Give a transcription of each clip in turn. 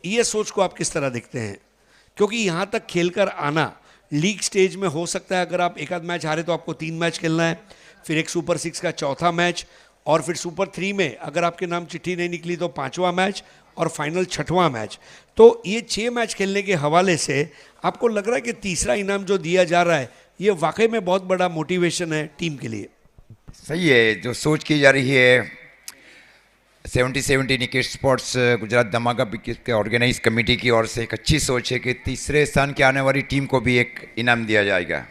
ये सोच को आप किस तरह देखते हैं? क्योंकि यहाँ तक खेलकर आना, लीग स्टेज में हो सकता है अगर आप एक आध मैच हारे तो आपको 3 मैच खेलना है, फिर एक सुपर 6 का चौथा मैच, और फिर सुपर 3 में अगर आपके नाम चिट्ठी नहीं निकली तो 5वां मैच, और फाइनल 6वां मैच। तो ये 6 मैच खेलने के हवाले से आपको लग रहा है कि तीसरा इनाम जो दिया जा रहा है ये वाकई में बहुत बड़ा मोटिवेशन है टीम के लिए? सही है जो सोच की जा रही है 70-70 निकेट स्पोर्ट्स गुजरात धमाका के ऑर्गेनाइज कमेटी की ओर से एक अच्छी सोच है कि तीसरे स्थान की आने वाली टीम को भी एक इनाम दिया जाएगा।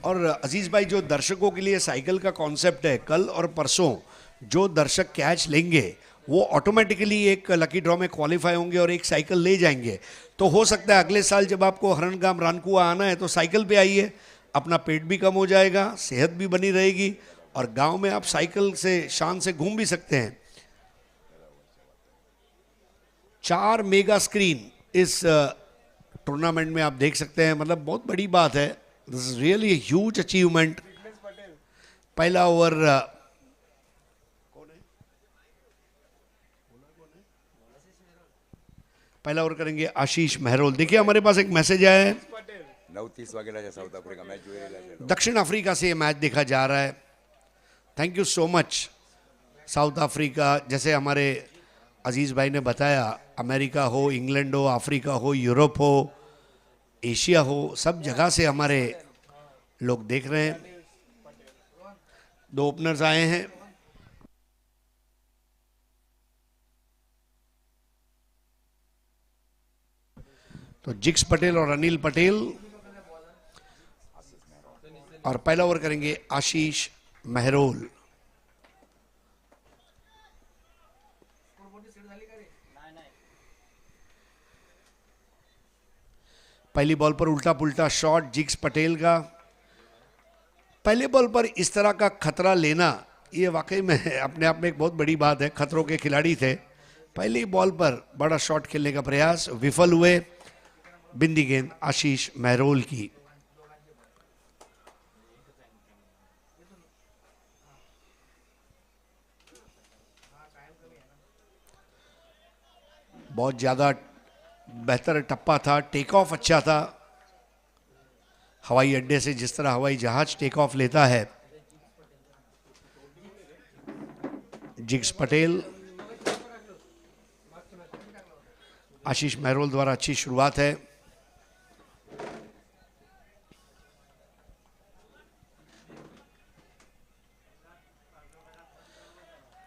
और अजीज भाई, जो दर्शकों के लिए साइकिल का कॉन्सेप्ट है, कल और परसों जो दर्शक कैच लेंगे वो ऑटोमेटिकली एक लकी ड्रॉ में क्वालिफाई होंगे और एक साइकिल ले जाएंगे। तो हो सकता है अगले साल जब आपको हरणगाम रानकुआ आना है तो साइकिल पे आइए, अपना पेट भी कम हो जाएगा, सेहत भी बनी रहेगी, और गांव में आप साइकिल से शान से घूम भी सकते हैं। 4 मेगा स्क्रीन इस टूर्नामेंट में आप देख सकते हैं, मतलब बहुत बड़ी बात है। This is really a huge achievement. पहला ओवर पहला ओवर करेंगे आशीष मेहरोल। देखिए हमारे पास एक मैसेज आया है, 9:30 वागे साउथ अफ्रीका मैच दक्षिण अफ्रीका से ये मैच देखा जा रहा है। Thank you so much. South Africa, जैसे हमारे अजीज़ भाई ने बताया, अमेरिका हो, इंग्लैंड हो, अफ्रीका हो, यूरोप हो, एशिया हो, सब जगह से हमारे लोग देख रहे हैं। 2 ओपनर्स आए हैं। तो जिक्स पटेल और अनिल पटेल, और पहला ओवर करेंगे आशीष मेहरोल। पहली बॉल पर उल्टा पुल्टा शॉट जिक्स पटेल का। पहले बॉल पर इस तरह का खतरा लेना ये वाकई में अपने आप में एक बहुत बड़ी बात है। खतरों के खिलाड़ी थे। पहली बॉल पर बड़ा शॉट खेलने का प्रयास विफल हुए। बिंदी गेंद आशीष मेहरोल की। बहुत ज्यादा बेहतर टप्पा था, टेक ऑफ अच्छा था। हवाई अड्डे से जिस तरह हवाई जहाज टेक ऑफ लेता है। जिक्स पटेल, आशीष मेहरोल द्वारा अच्छी शुरुआत है।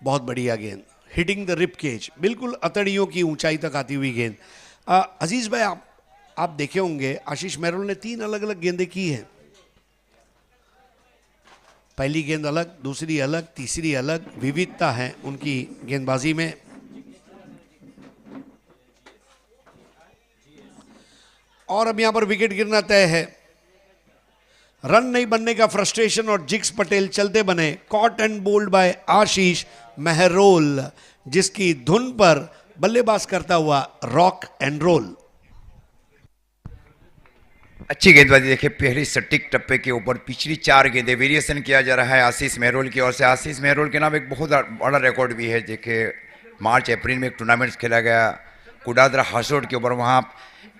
बहुत बढ़िया गेंद, हिटिंग द रिप केज, बिल्कुल अतड़ियों की ऊंचाई तक आती हुई गेंद। अजीज भाई, आप देखे होंगे आशीष मेहरोल ने 3 अलग अलग गेंदें की हैं। पहली गेंद अलग, दूसरी अलग, तीसरी अलग, विविधता है उनकी गेंदबाजी में। और अब यहां पर विकेट गिरना तय है। रन नहीं बनने का फ्रस्ट्रेशन और जिक्स पटेल चलते बने। कॉट एंड बोल्ड बाय आशीष मेहरोल, जिसकी धुन पर बल्लेबाज करता हुआ रॉक एंड रोल। अच्छी गेंदबाजी देखिए, पहली सटीक टप्पे के ऊपर पिछली 4 गेंदें वेरिएशन किया जा रहा है आशीष मेहरोल की ओर से। आशीष मेहरोल के नाम एक बहुत बड़ा रिकॉर्ड भी है। देखिए मार्च अप्रैल में एक टूर्नामेंट खेला गया कुडादरा हासोड के ऊपर, वहाँ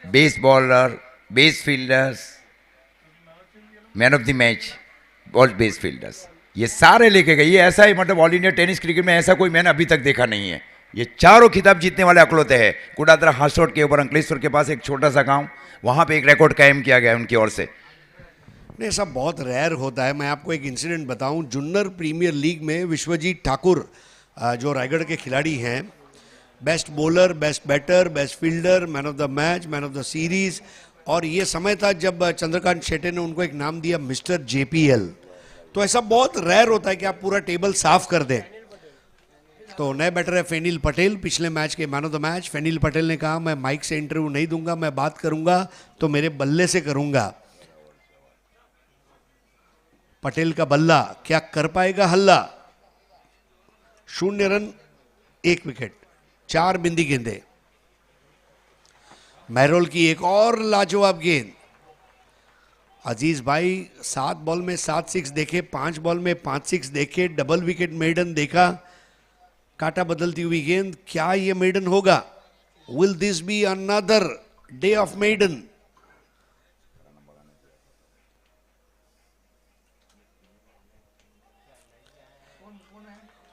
base bowler, base fielders, man of the match, ball base fielders, ये सारे लेके गए। ये ऐसा ही, मतलब ऑल इंडिया टेनिस क्रिकेट में ऐसा कोई मैंने अभी तक देखा नहीं है। ये चारों खिताब जीतने वाले अकलौते हैं। कुडादरा हासोड के ऊपर, अंकलेश्वर के पास एक छोटा सा गांव, वहां पे एक रिकॉर्ड कायम किया गया उनकी ओर से। नहीं, ऐसा बहुत रेयर होता है। मैं आपको एक इंसिडेंट बताऊं, जुन्नर प्रीमियर लीग में विश्वजीत ठाकुर जो रायगढ़ के खिलाड़ी हैं, best bowler, best batter, best fielder, man of the match, man of the series, और ये समय था जब चंद्रकांत शेट्टे ने उनको एक नाम दिया मिस्टर JPL। तो ऐसा बहुत रेयर होता है कि आप पूरा टेबल साफ कर दें। तो नए बैटर है फेनिल पटेल, पिछले मैच के man of the match. Fenil Patel ने कहा मैं माइक से इंटरव्यू नहीं दूंगा, मैं बात करूंगा तो मेरे बल्ले से करूंगा। पटेल का बल्ला क्या कर पाएगा हल्ला? 0 रन 1 विकेट, 4 बिंदी गेंदे। मेहरोल की एक और लाजवाब गेंद। अजीज भाई 7 बॉल में 7 6 देखे, 5 बॉल में 5 6 देखे, डबल विकेट मेडन देखा। काटा बदलती हुई गेंद, क्या ये मेडन होगा? Will this be another day of maiden?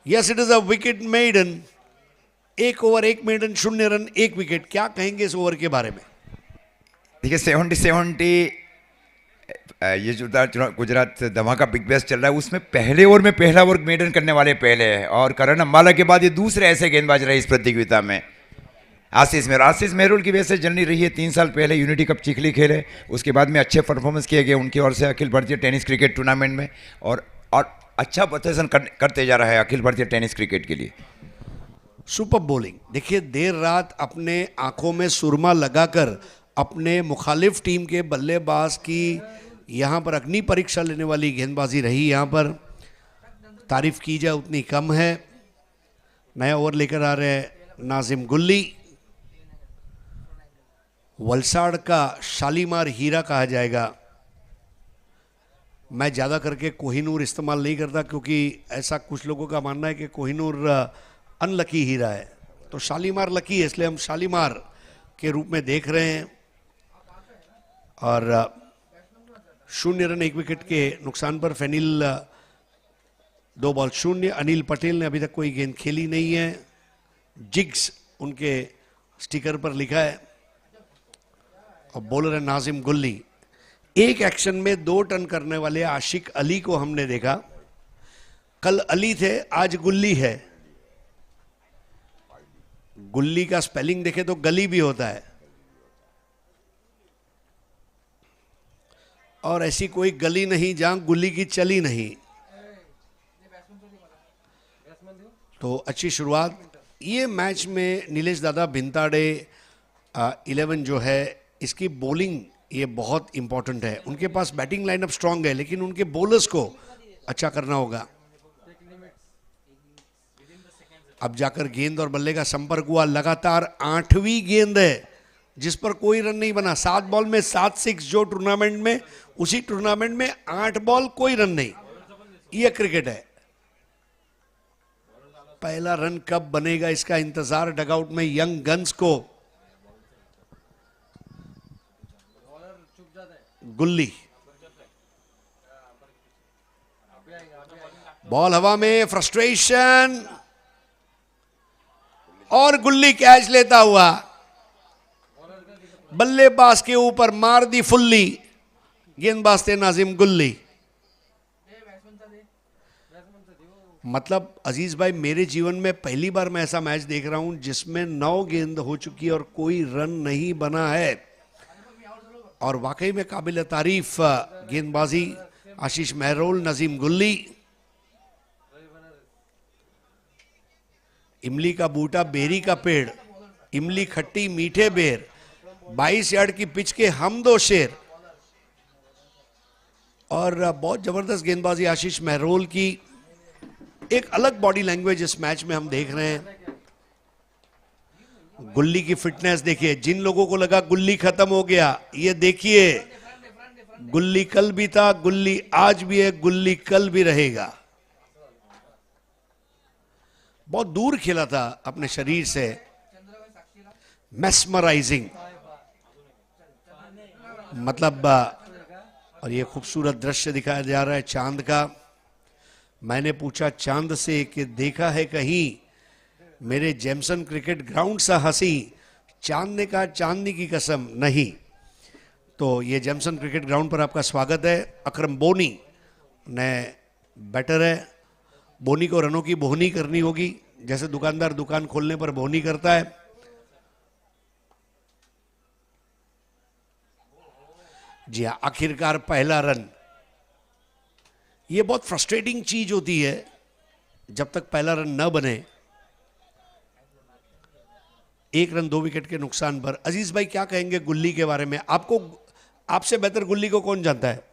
Yes, it is a wicket maiden. 1 over 1 maiden, 0 run 1 wicket. क्या कहेंगे इस ओवर के बारे में? देखिए 70-70 ये जो गुजरात धमाका बिग बैश चल रहा है उसमें पहले ओवर में पहला ओवर मेडन करने वाले पहले है और करण अंबाला के बाद ये दूसरे ऐसे गेंदबाज रहे इस प्रतियोगिता में। आशीष मेहरोल की वजह से जर्नी रही है। 3 साल पहले यूनिटी कप चिखली खेले, उसके बाद में अच्छे परफॉर्मेंस किए गए उनकी ओर से Akhil Bharatiya tennis cricket tournament में और अच्छा प्रदर्शन करते जा रहा है अखिल भारतीय टेनिस क्रिकेट के लिए। Super bowling. देखिए देर रात अपने आंखों में सुरमा लगाकर अपने मुखालिफ टीम के बल्लेबाज की यहाँ पर अग्नि परीक्षा लेने वाली गेंदबाजी रही। यहाँ पर तारीफ की जाए उतनी कम है। नया ओवर लेकर आ रहे हैं नाजिम गुल्ली, वलसाड़ का शालीमार हीरा कहा जाएगा। मैं ज़्यादा करके कोहिनूर इस्तेमाल नहीं करता क्योंकि ऐसा कुछ लोगों का मानना है कि कोहिनूर अनलकी हीरा है, तो शालीमार लकी है, इसलिए हम शालीमार के रूप में देख रहे हैं। और 0 रन 1 विकेट के नुकसान पर फेनिल 2 बॉल 0। अनिल पटेल ने अभी तक कोई गेंद खेली नहीं है। जिग्स उनके स्टिकर पर लिखा है और बॉलर है नाजिम गुल्ली। एक एक्शन में 2 टर्न करने वाले आशिक अली को हमने देखा। कल अली थे, आज गुल्ली है। गुल्ली का स्पेलिंग देखे तो गली भी होता है और ऐसी कोई गली नहीं जहां गुल्ली की चली नहीं। तो अच्छी शुरुआत। ये मैच में नीलेश दादा भिंताड़े 11 जो है इसकी बॉलिंग ये बहुत इंपॉर्टेंट है। उनके पास बैटिंग लाइनअप स्ट्रांग है लेकिन उनके बॉलर्स को अच्छा करना होगा। अब जाकर गेंद और बल्ले का संपर्क हुआ। लगातार 8वीं गेंद है जिस पर कोई रन नहीं बना। 7 बॉल में 7 6 जो टूर्नामेंट में, उसी टूर्नामेंट में 8 बॉल कोई रन नहीं। यह क्रिकेट है। पहला रन कब बनेगा इसका इंतजार डगआउट में यंग गन्स को। गुल्ली, बॉल हवा में, फ्रस्ट्रेशन और गुल्ली कैच लेता हुआ बल्लेबाज के ऊपर मार दी फुल्ली। गेंदबाज थे नाजिम गुल्ली। मतलब अजीज भाई, मेरे जीवन में पहली बार मैं ऐसा मैच देख रहा हूं जिसमें 9 गेंद हो चुकी और कोई रन नहीं बना है। और वाकई में काबिल तारीफ गेंदबाजी आशीष मेहरोल, नजीम गुल्ली। इमली का बूटा, बेरी का पेड़, इमली खट्टी मीठे बेर, 22 यार्ड की पिच के हम 2 शेर। और बहुत जबरदस्त गेंदबाजी आशीष मेहरोल की। एक अलग बॉडी लैंग्वेज इस मैच में हम देख रहे हैं। गुल्ली की फिटनेस देखिए। जिन लोगों को लगा गुल्ली खत्म हो गया, ये देखिए गुल्ली कल भी था, गुल्ली आज भी है, गुल्ली कल भी रहेगा। बहुत दूर खेला था अपने शरीर से। मेस्मराइजिंग मतलब। और ये खूबसूरत दृश्य दिखाया जा रहा है चांद का। मैंने पूछा चांद से कि देखा है कहीं मेरे जेमसन क्रिकेट ग्राउंड सा हंसी। चांद ने कहा चांदनी की कसम नहीं। तो ये जेमसन क्रिकेट ग्राउंड पर आपका स्वागत है। अकरम बोनी ने बैटर है। बोनी को रनों की बोहनी करनी होगी, जैसे दुकानदार दुकान खोलने पर बोहनी करता है। जी हाँ, आखिरकार पहला रन। ये बहुत फ्रस्ट्रेटिंग चीज होती है जब तक पहला रन न बने। 1 रन 2 विकेट के नुकसान पर। अजीज भाई क्या कहेंगे गुल्ली के बारे में? आपसे बेहतर गुल्ली को कौन जानता है?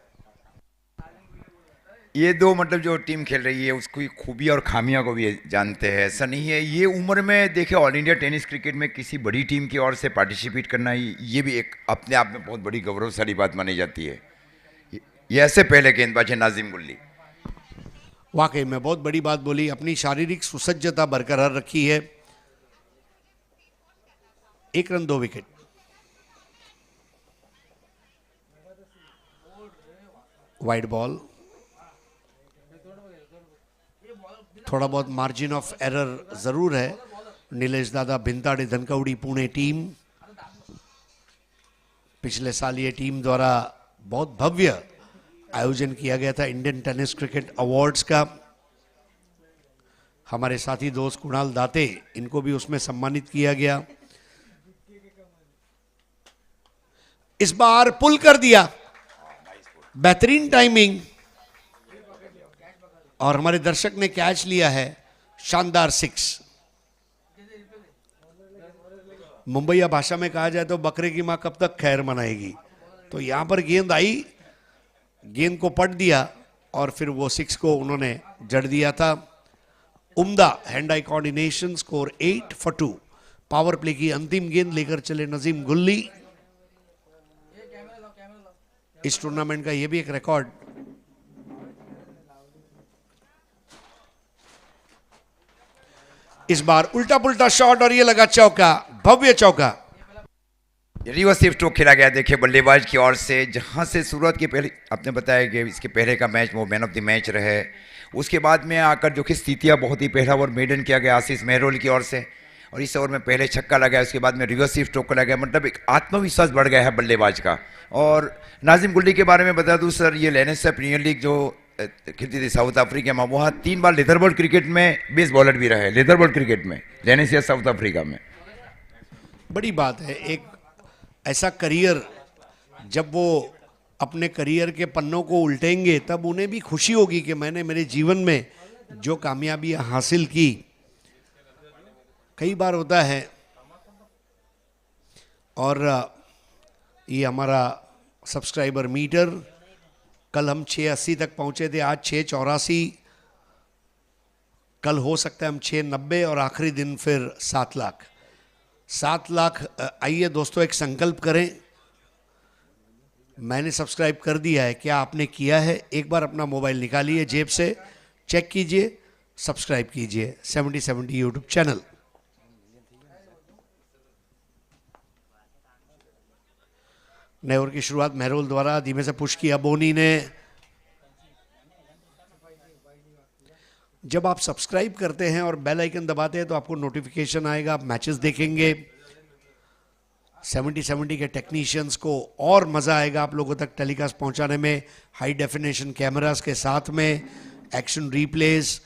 ये 2 मतलब जो टीम खेल रही है उसकी खूबी और खामियां को भी जानते हैं। ऐसा नहीं है, ये उम्र में देखे ऑल इंडिया टेनिस क्रिकेट में किसी बड़ी टीम की ओर से पार्टिसिपेट करना ये भी एक अपने आप में बहुत बड़ी गौरवशाली बात मानी जाती है। ये ऐसे पहले गेंदबाज है नाजिम गुल्ली। वाकई में बहुत बड़ी बात बोली, अपनी शारीरिक सुसज्जता बरकरार रखी है। 1 रन 2 विकेट। वाइड बॉल, थोड़ा बहुत मार्जिन ऑफ एरर जरूर है। नीलेश दादा, भिंताड़े, धनकवड़ी, पुणे टीम। पिछले साल ये टीम द्वारा बहुत भव्य आयोजन किया गया था इंडियन टेनिस क्रिकेट अवार्ड्स का। हमारे साथी दोस्त कुणाल दाते, इनको भी उसमें सम्मानित किया गया। इस बार पुल कर दिया, बेहतरीन टाइमिंग, और हमारे दर्शक ने कैच लिया है। शानदार 6। मुंबईया भाषा में कहा जाए तो बकरे की मां कब तक खैर मनाएगी। तो यहां पर गेंद आई, गेंद को पट दिया और फिर वो 6 को उन्होंने जड़ दिया था। उम्दा hand eye coordination, score 8 for 2। Power play की अंतिम गेंद लेकर चले नजीम गुल्ली। इस टूर्नामेंट का ये भी एक रिकॉर्ड। इस बार उल्टा पुल्टा शॉट और ये लगा चौका, भव्य चौका। रिवर्स स्ट्रोक खेला गया, देखिए बल्लेबाज की ओर से, जहां से शुरुआत की पहले आपने बताया कि इसके पहले का मैच वो मैन ऑफ द मैच रहे। उसके बाद में आकर जो कि स्थितियां बहुत ही, पहला ओवर मेडन किया गया आशीष मेहरोल की ओर से, और इस ओवर में पहले छक्का लगा, उसके बाद में रिवर्स स्ट्रोक लगा गया। मतलब एक आत्मविश्वास बढ़ गया है बल्लेबाज का। और नाजिम गुल्ली के बारे में बता दूं सर, ये लेनेसिया प्रीमियर लीग जो खेलती थी साउथ अफ्रीका में, वहाँ 3 बार लेदरबॉल क्रिकेट में बेस बॉलर भी रहे, लेदरबॉल क्रिकेट में, लेनेसिया साउथ अफ्रीका में। बड़ी बात है, एक ऐसा करियर, जब वो अपने करियर के पन्नों को उल्टेंगे तब उन्हें भी खुशी होगी कि मैंने मेरे जीवन में जो कामयाबियां हासिल की। कई बार होता है, और ये हमारा सब्सक्राइबर मीटर, कल हम 680 तक पहुंचे थे, आज 684। कल हो सकता है हम 690, और आखिरी दिन फिर 7 लाख। 7 लाख। आइए दोस्तों, एक संकल्प करें। मैंने सब्सक्राइब कर दिया है, क्या आपने किया है? एक बार अपना मोबाइल निकालिए जेब से, चेक कीजिए, सब्सक्राइब कीजिए 7070 यूट्यूब चैनल। नए ओवर की शुरुआत मेहरोल द्वारा धीमे से पुश किया बोनी ने। जब आप सब्सक्राइब करते हैं और बेल आइकन दबाते हैं तो आपको नोटिफिकेशन आएगा, आप मैचेस देखेंगे। 7070 के टेक्नीशियंस को और मज़ा आएगा आप लोगों तक टेलीकास्ट पहुंचाने में, हाई डेफिनेशन कैमरास के साथ में, एक्शन रीप्लेस,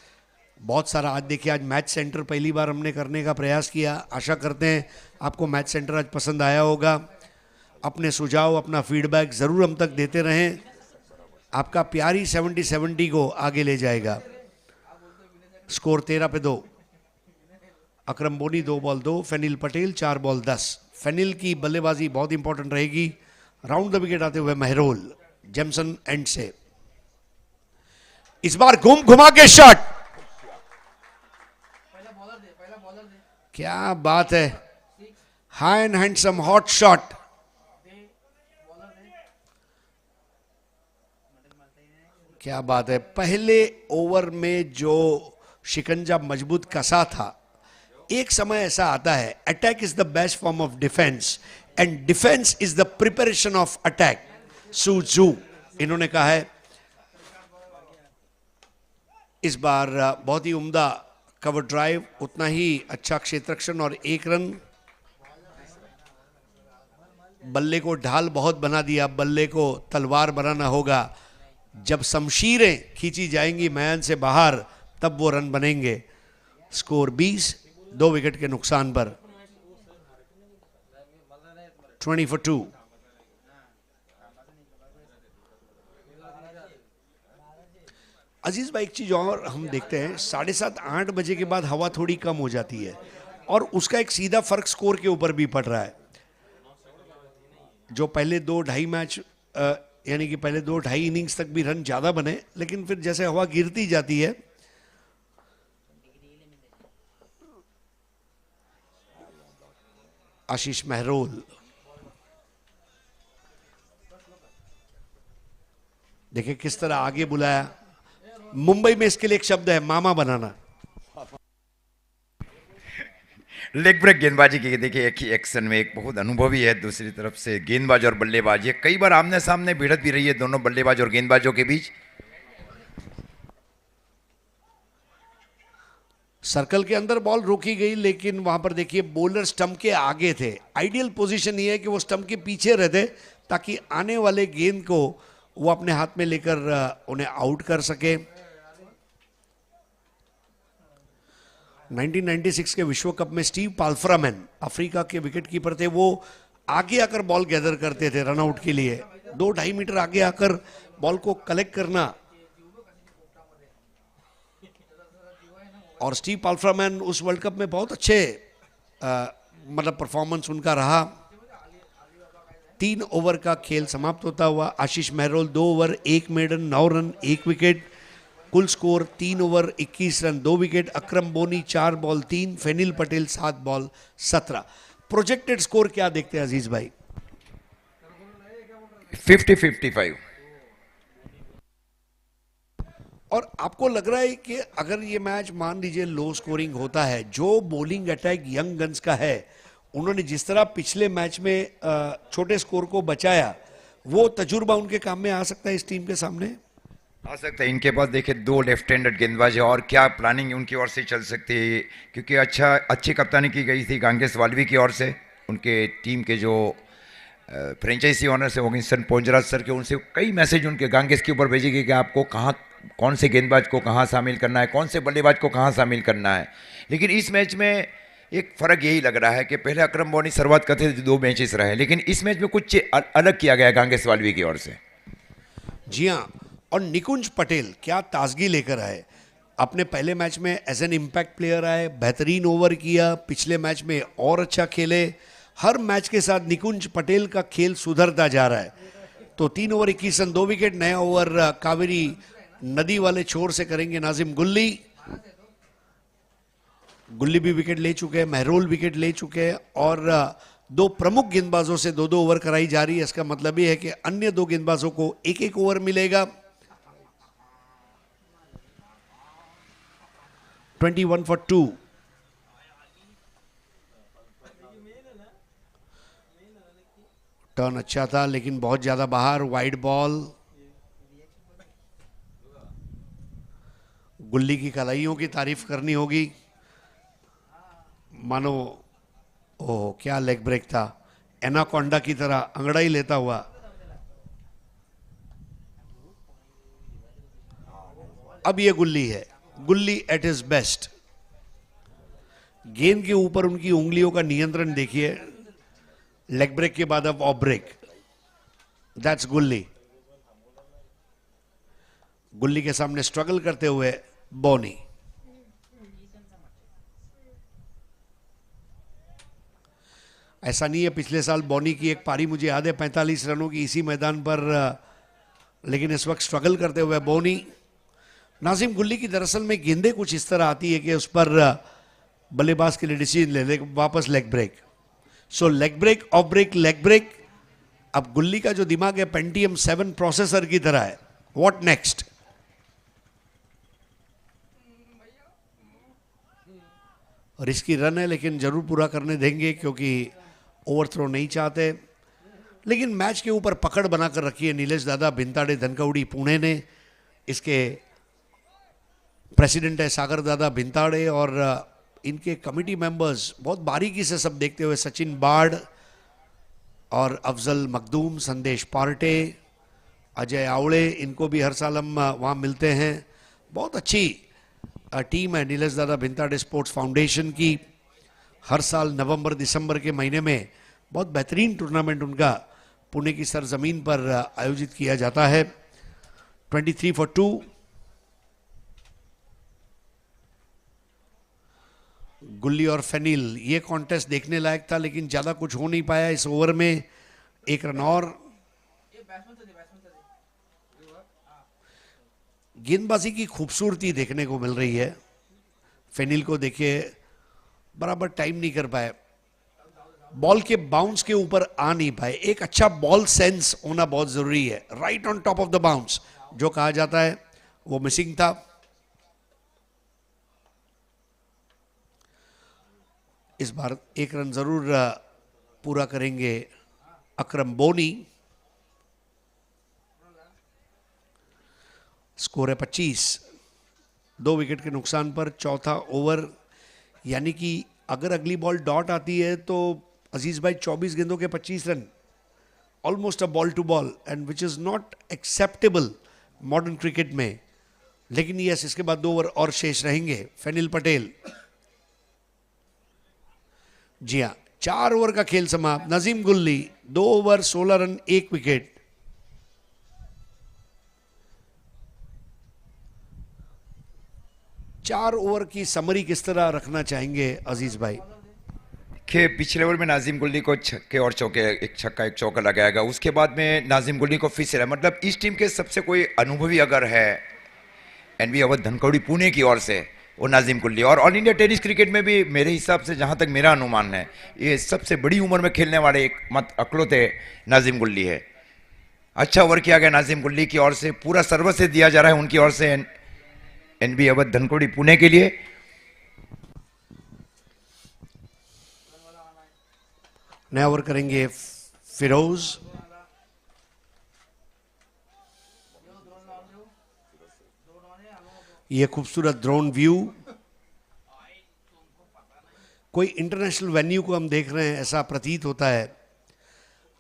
बहुत सारा। आज देखिए, आज मैच सेंटर पहली बार हमने करने का प्रयास किया। आशा करते हैं आपको मैच सेंटर आज पसंद आया होगा। अपने सुझाव, अपना फीडबैक ज़रूर हम तक देते रहें। आपका प्यारी 7070 को आगे ले जाएगा। स्कोर 13 पे 2। Akram Boni 2 ball 2, Fenil Patel 4 ball 10। फेनिल की बल्लेबाजी बहुत इंपॉर्टेंट रहेगी। राउंड द विकेट आते हुए मेहरोल, जेमसन एंड से। इस बार घुमा के शॉट, क्या बात है, high and handsome hot shot. क्या बात है, पहले ओवर में जो शिकंजा मजबूत कसा था, एक समय ऐसा आता है, attack is the best form of defence and defence is the preparation of attack. Sun Tzu इन्होंने कहा है। इस बार बहुत ही उम्दा कवर ड्राइव, उतना ही अच्छा क्षेत्ररक्षण और 1 रन। बल्ले को ढाल बहुत बना दिया, बल्ले को तलवार बनाना होगा। जब शमशीरें खींची जाएंगी मैदान से बाहर, तब वो रन बनेंगे। स्कोर 20, 2 विकेट के नुकसान पर। 20 for 2। अजीज भाई, एक चीज और हम देखते हैं, 7:30-8 बजे के बाद हवा थोड़ी कम हो जाती है, और उसका एक सीधा फर्क स्कोर के ऊपर भी पड़ रहा है। जो पहले 2-2.5 मैच, यानी कि पहले 2-2.5 इनिंग्स तक भी रन ज्यादा बने, लेकिन फिर जैसे हवा गिरती जाती है, आशीष मेहरोल देखिए किस तरह आगे बुलाया। मुंबई में इसके लिए एक शब्द है, मामा बनाना। लेग ब्रेक गेंदबाजी की देखिए एक ही एक्शन में एक बहुत अनुभवी है दूसरी तरफ से गेंदबाज और बल्लेबाज, ये कई बार आमने सामने भिड़त भी रही है दोनों बल्लेबाज और गेंदबाजों के बीच। सर्कल के अंदर बॉल रोकी गई, लेकिन वहां पर देखिए बॉलर स्टंप के आगे थे। आइडियल पोजीशन ये है कि वो स्टंप के पीछे रहते ताकि आने वाले गेंद को वो अपने हाथ में लेकर उन्हें आउट कर सके। 1996 के विश्व कप में स्टीव पाल्फ्रामैन अफ्रीका के विकेट कीपर थे, वो आगे आकर बॉल गैदर करते थे रनआउट के लिए। 2-2.5 मीटर आगे आकर बॉल को कलेक्ट करना, और स्टीव पाल्फ्रामैन उस वर्ल्ड कप में बहुत अच्छे मतलब परफॉर्मेंस उनका रहा। 3 ओवर का खेल समाप्त होता हुआ Ashish Mehrol 2 over 1 maiden 9 run 1 wicket, कुल score 3 over 21 run 2 wicket. Akram Boni 4 ball 3, Fenil Patel 7 ball 17। Projected score क्या देखते हैं अजीज भाई? 50-55। और आपको लग रहा है कि अगर ये मैच मान लीजिए लो स्कोरिंग होता है, जो बॉलिंग अटैक यंग गन्स का है, उन्होंने जिस तरह पिछले मैच में छोटे स्कोर को बचाया, वो तजुर्बा उनके काम में आ सकता है इस टीम के सामने? आ सकता है। इनके पास देखिए 2 लेफ्ट हैंडेड गेंदबाज है और क्या प्लानिंग उनकी ओर से चल सकती है, क्योंकि अच्छी कप्तानी की गई थी गांगेस वाल्वी की ओर से। उनके टीम के जो फ्रेंचाइजी ऑनर से ओगिंसन पोंजराज सर के, उनसे कई मैसेज उनके गांगेस के ऊपर भेजे गए कि आपको कहाँ कौन से गेंदबाज को कहाँ शामिल करना है, कौन से बल्लेबाज को कहाँ शामिल करना है। लेकिन इस मैच में एक फ़र्क यही लग रहा है कि पहले अक्रम बोनी शुरुआत करते थे 2 मैचेस रहे, लेकिन इस मैच में कुछ अलग किया गया गांगेस वाल्वी की ओर से। जी हाँ, और निकुंज पटेल क्या ताजगी लेकर आए। अपने पहले मैच में एज एन इम्पैक्ट प्लेयर आए, बेहतरीन ओवर किया, पिछले मैच में और अच्छा खेले। हर मैच के साथ निकुंज पटेल का खेल सुधरता जा रहा है। तो 3 ओवर 21 रन 2 विकेट। नया ओवर कावेरी नदी वाले छोर से करेंगे नाजिम गुल्ली। गुल्ली भी विकेट ले चुके हैं, महरोल विकेट ले चुके हैं, और 2 प्रमुख गेंदबाजों से 2-2 ओवर कराई जा रही है। इसका मतलब ये है कि अन्य 2 गेंदबाजों को 1-1 ओवर मिलेगा। 21 for 2। टर्न अच्छा था लेकिन बहुत ज्यादा बाहर, वाइड बॉल। गुल्ली की कलाइयों की तारीफ करनी होगी, मानो ओह क्या लेग ब्रेक था, एनाकोंडा की तरह अंगड़ाई लेता हुआ। अब ये गुल्ली है, गुल्ली एट इज बेस्ट। गेंद के ऊपर उनकी उंगलियों का नियंत्रण देखिए। लेग ब्रेक के बाद अब ऑफ ब्रेक, दैट्स गुल्ली। गुल्ली के सामने स्ट्रगल करते हुए बोनी। ऐसा नहीं है, पिछले साल बोनी की एक पारी मुझे याद है 45 रनों की इसी मैदान पर, लेकिन इस वक्त स्ट्रगल करते हुए बोनी। नाजिम गुल्ली की दरअसल में गेंदें कुछ इस तरह आती है कि उस पर बल्लेबाज के लिए डिसीजन ले वापस leg break. So leg break, off break, leg break. अब गुल्ली का जो दिमाग है पेंटियम 7 प्रोसेसर की तरह है। What next? रिस्की रन है लेकिन जरूर पूरा करने देंगे क्योंकि ओवरथ्रो नहीं चाहते। लेकिन मैच के ऊपर पकड़ बनाकर रखी है नीलेश दादा भिंताड़े धनकवड़ी पुणे ने। इसके प्रेसिडेंट है सागर दादा भिंताड़े, और इनके कमिटी मेंबर्स बहुत बारीकी से सब देखते हुए सचिन बाड़ और अफजल मखदूम, संदेश पार्टे, अजय आवड़े, इनको भी हर साल हम वहाँ मिलते हैं। बहुत अच्छी टीम है नीलेश दादा भिंताड़े स्पोर्ट्स फाउंडेशन की। हर साल नवंबर दिसंबर के महीने में बहुत बेहतरीन टूर्नामेंट उनका पुणे की सरजमीन पर आयोजित किया जाता है। 23 for 2। गुल्ली और फेनिल, ये कॉन्टेस्ट देखने लायक था लेकिन ज्यादा कुछ हो नहीं पाया इस ओवर में। 1 रन और। गेंदबाजी की खूबसूरती देखने को मिल रही है। फेनिल को देखिए बराबर टाइम नहीं कर पाए, बॉल के बाउंस के ऊपर आ नहीं पाए। एक अच्छा बॉल सेंस होना बहुत जरूरी है, right on top of the bounce जो कहा जाता है वो मिसिंग था। इस बार एक रन जरूर पूरा करेंगे अकरम बोनी। स्कोर है 25, 2 विकेट के नुकसान पर चौथा ओवर, यानी कि अगर अगली बॉल डॉट आती है तो अजीज भाई 24 गेंदों के 25 रन, almost a ball to ball, and which is not acceptable modern cricket में। लेकिन यस, इसके बाद 2 ओवर और शेष रहेंगे। फेनिल पटेल, जी हाँ, 4 ओवर का खेल समाप्त। नजीम गुल्ली 2 ओवर 16 रन 1 विकेट। चार ओवर की समरी किस तरह रखना चाहेंगे अजीज भाई? कि पिछले ओवर में नाजिम गुल्ली को छक्के और चौके, एक छक्का एक चौका लगाया गया, उसके बाद में नाजिम गुल्ली को फिर से, मतलब इस टीम के सबसे कोई अनुभवी अगर है एनबी अवध धनकौड़ी पुणे की ओर से, वो नाजिम गुल्ली। और ऑल इंडिया टेनिस क्रिकेट में भी मेरे हिसाब से, जहां तक मेरा अनुमान है, ये सबसे बड़ी उम्र में खेलने वाले एक मत अकलौते नाजिम गुल्ली है। अच्छा ओवर किया गया नाजिम गुल्ली की ओर से, पूरा सर्वस्व दिया जा रहा है उनकी ओर से एनबी अवध धनकौड़ी पुणे के लिए। नया ओवर करेंगे फिरोज। ये खूबसूरत ड्रोन व्यू, कोई इंटरनेशनल वेन्यू को हम देख रहे हैं ऐसा प्रतीत होता है।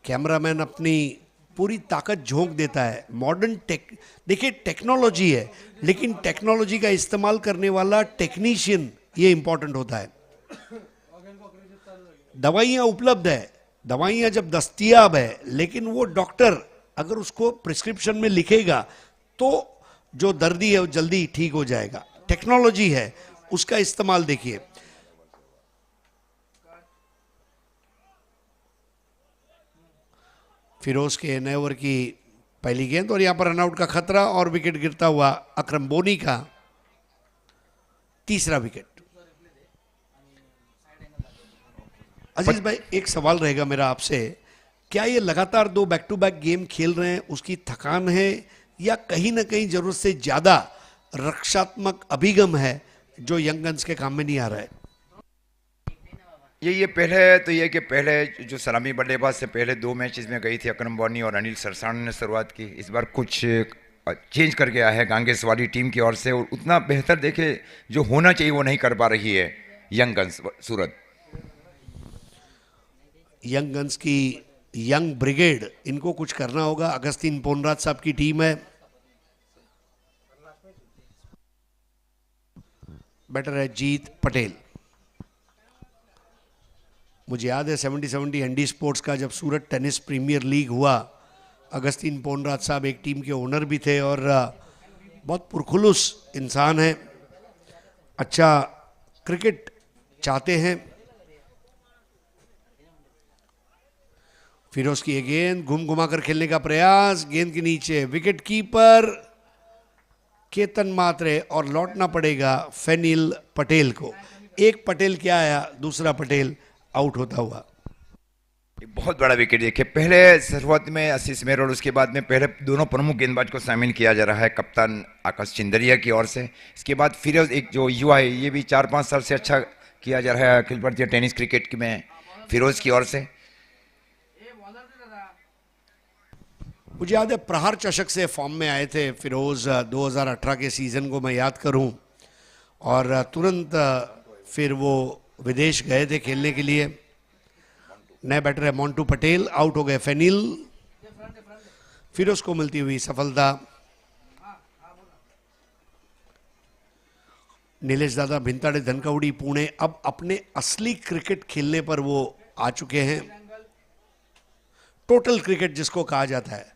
कैमरामैन अपनी पूरी ताकत झोंक देता है। मॉडर्न देखिए टेक्नोलॉजी है, लेकिन टेक्नोलॉजी का इस्तेमाल करने वाला टेक्नीशियन ये इंपॉर्टेंट होता है। दवाइयां उपलब्ध है, दवाइयां जब दस्तयाब है, लेकिन वो डॉक्टर अगर उसको प्रिस्क्रिप्शन में लिखेगा तो जो दर्दी है वो जल्दी ठीक हो जाएगा। टेक्नोलॉजी है, उसका इस्तेमाल देखिए। फिरोज के नए ओवर की पहली गेंद और यहां पर रनआउट का खतरा और विकेट गिरता हुआ अकरम बोनी का तीसरा विकेट। अजीज भाई, एक सवाल रहेगा मेरा आपसे, क्या ये लगातार 2 बैक टू बैक गेम खेल रहे हैं उसकी थकान है, या कहीं ना कहीं जरूरत से ज्यादा रक्षात्मक अभिगम है जो यंग गन्स के काम में नहीं आ रहा है? ये पहले तो ये कि पहले जो सलामी बल्लेबाज से पहले 2 मैचेस में गई थी अकरम बोनी और अनिल सरसानी ने शुरुआत की। इस बार कुछ चेंज कर गया है गांगेस वाली टीम की ओर से, और उतना बेहतर देखे जो होना चाहिए वो नहीं कर पा रही है यंग गन्स सूरत। यंग गन्स की यंग ब्रिगेड, इनको कुछ करना होगा। अगस्तीन पोनराज साहब की टीम है। बैटर है जीत पटेल। मुझे याद है 70-70 एनडी स्पोर्ट्स का जब सूरत टेनिस प्रीमियर लीग हुआ, अगस्तीन पोनराज साहब एक टीम के ओनर भी थे और बहुत पुरखुलूस इंसान हैं, अच्छा क्रिकेट चाहते हैं। फिरोज की गेंद घुम घुमा कर खेलने का प्रयास, गेंद के नीचे विकेट कीपर केतन मात्रे और लौटना पड़ेगा फेनिल पटेल को। एक पटेल क्या आया, दूसरा पटेल आउट होता हुआ। बहुत बड़ा विकेट देखिए, पहले शुरुआत में आशीष मेहर और उसके बाद में पहले दोनों प्रमुख गेंदबाज को शामिल किया जा रहा है कप्तान आकाश चिंदरिया की ओर से। इसके बाद फिरोज एक जो युवा है, ये भी 4-5 साल से अच्छा किया जा रहा है अखिल भारतीय टेनिस क्रिकेट में फिरोज की ओर से। मुझे याद है प्रहार चषक से फॉर्म में आए थे फिरोज 2018 के सीजन को मैं याद करूं, और तुरंत फिर वो विदेश गए थे खेलने के लिए। नए बैटर है मोंटू पटेल, आउट हो गए फेनिल। फिरोज को मिलती हुई सफलता। नीलेश दादा भिंताड़े धनकौड़ी पुणे अब अपने असली क्रिकेट खेलने पर वो आ चुके हैं। टोटल क्रिकेट जिसको कहा जाता है,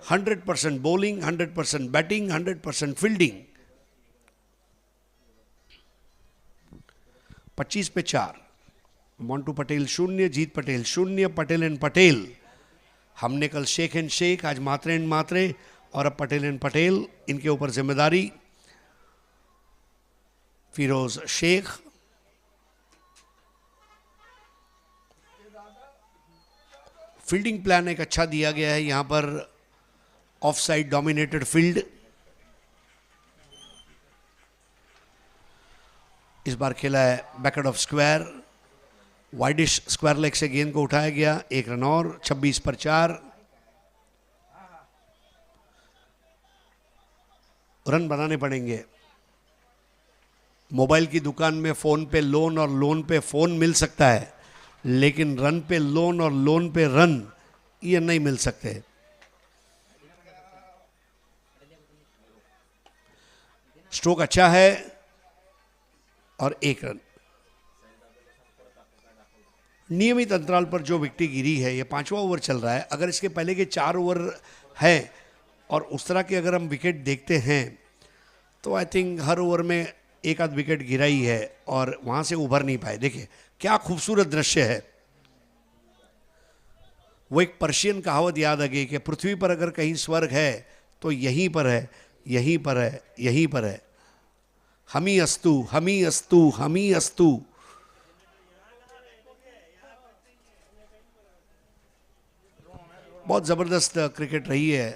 100% बॉलिंग, 100% बैटिंग, 100% फील्डिंग। 25 पे 4। मोंटू पटेल 0, जीत पटेल 0। पटेल एंड पटेल, हमने कल शेख एंड शेख, आज मात्रे एंड मात्रे, और अब पटेल एंड पटेल, इनके ऊपर जिम्मेदारी। फिरोज शेख, फील्डिंग प्लान एक अच्छा दिया गया है यहां पर, ऑफ साइड डोमिनेटेड फील्ड। बार खेला है backward of square, widish square leg से गेंद को उठाया गया, 1 रन और, 26 पर 4। रन बनाने पड़ेंगे। मोबाइल की दुकान में फोन पे लोन और लोन पे फोन मिल सकता है, लेकिन रन पे लोन और लोन पे रन ये नहीं मिल सकते। स्ट्रोक अच्छा है और 1 रन। नियमित अंतराल पर जो विकेट गिरी है, ये 5वां ओवर चल रहा है। अगर इसके पहले के 4 ओवर हैं और उस तरह के अगर हम विकेट देखते हैं तो आई थिंक हर ओवर में एक आध विकेट गिरा ही है और वहां से उभर नहीं पाए। देखिए क्या खूबसूरत दृश्य है। वो एक पर्शियन कहावत याद आ गई कि पृथ्वी पर अगर कहीं स्वर्ग है तो यहीं पर है, यहीं पर है, यहीं पर है। हमी अस्तु, हमी अस्तु, हमी अस्तु। बहुत जबरदस्त क्रिकेट रही है।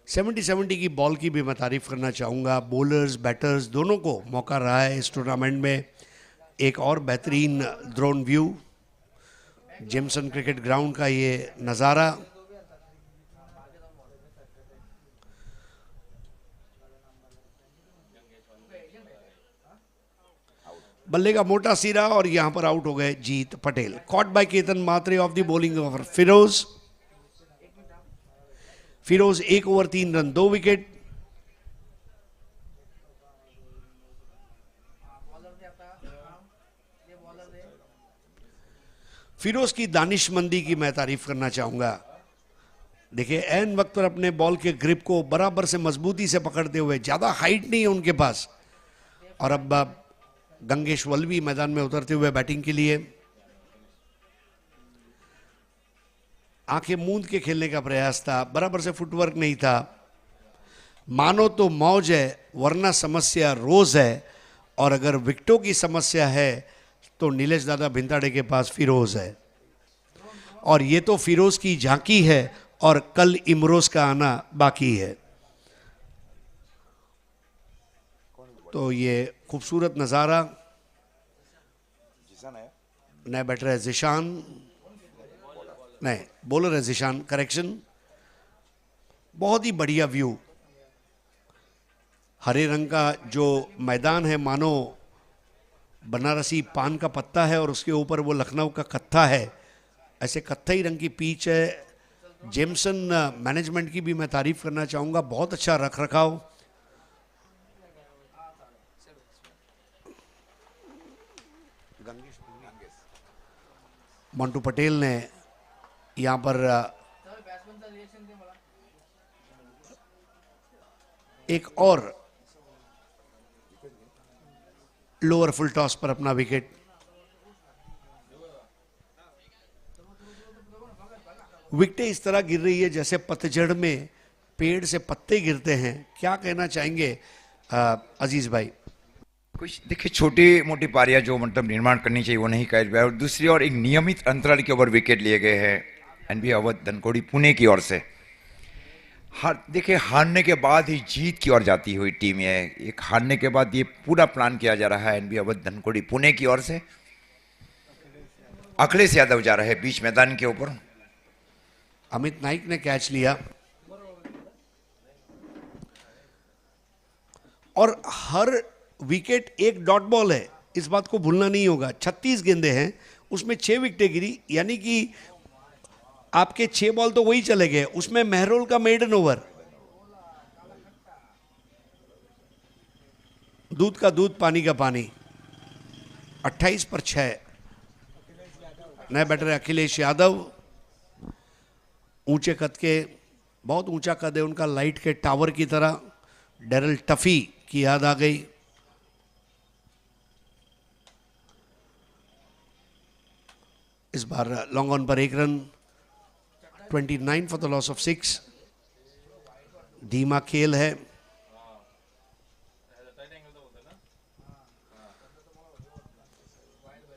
70 की बॉल की भी मैं तारीफ करना चाहूँगा। बॉलर्स बैटर्स दोनों को मौका रहा है इस टूर्नामेंट में। एक और बेहतरीन drone view Jameson cricket ground का, ये नज़ारा। बल्ले का मोटा सिरा और यहां पर आउट हो गए Jeet Patel. Caught by Ketan Mhatre off the bowling over Firoz. Firoz 1 over 3 run 2 wicket. Firoz की दानिशमंदी की मैं तारीफ करना चाहूंगा। देखिए एन वक्त पर अपने बॉल के ग्रिप को बराबर से मजबूती से पकड़ते हुए, ज्यादा हाइट नहीं है उनके पास। और अब गंगेश वल्लवी मैदान में उतरते हुए बैटिंग के लिए। आंखें मूंद के खेलने का प्रयास था, बराबर से फुटवर्क नहीं था। मानो तो मौज है वरना समस्या रोज है। और अगर विकेटों की समस्या है तो नीलेश दादा भिंताड़े के पास फिरोज है। और ये तो फिरोज की झांकी है और कल इमरोज का आना बाकी है। तो ये खूबसूरत नज़ारा। नया बैटर है जिशान, नहीं बॉलर है जिशान, करेक्शन। बहुत ही बढ़िया व्यू। हरे रंग का जो मैदान है मानो बनारसी पान का पत्ता है और उसके ऊपर वो लखनऊ का कत्था है। ऐसे कत्थई रंग की पिच है। जेमसन मैनेजमेंट की भी मैं तारीफ करना चाहूँगा, बहुत अच्छा रख रखाव। मंटू पटेल ने यहाँ पर एक और लोअर फुल टॉस पर अपना विकेट। विकेटें इस तरह गिर रही है जैसे पतझड़ में पेड़ से पत्ते गिरते हैं। क्या कहना चाहेंगे अजीज भाई? कुछ देखिए छोटी मोटी पारियां जो मतलब निर्माण करनी चाहिए वो नहीं कर पाए। और दूसरी ओर एक नियमित अंतराल के ओवर विकेट लिए गए हैं एनबी अवध धनकोड़ी पुणे की ओर से। देखिए हारने के बाद ही जीत की ओर जाती हुई टीम है। एक हारने के बाद ये पूरा प्लान किया जा रहा है एनबी अवध धनकोड़ी पुणे की ओर से। अखिलेश यादव जा रहे हैं बीच मैदान के ऊपर। अमित नाइक ने कैच लिया और हर विकेट एक डॉट बॉल है, इस बात को भूलना नहीं होगा। 36 गेंदें हैं, उसमें 6 विकेटें गिरी, यानी कि आपके 6 बॉल तो वही चले गए। उसमें मेहरोल का मेडन ओवर, दूध का दूध पानी का पानी। 28 पर 6। नए बैटर अखिलेश यादव, ऊंचे कद के, बहुत ऊंचा कद है उनका, लाइट के टावर की तरह। डेरल टफी की याद आ गई। इस बार लॉन्ग ऑन पर 1 run. 29 for the loss of 6। धीमा खेल है।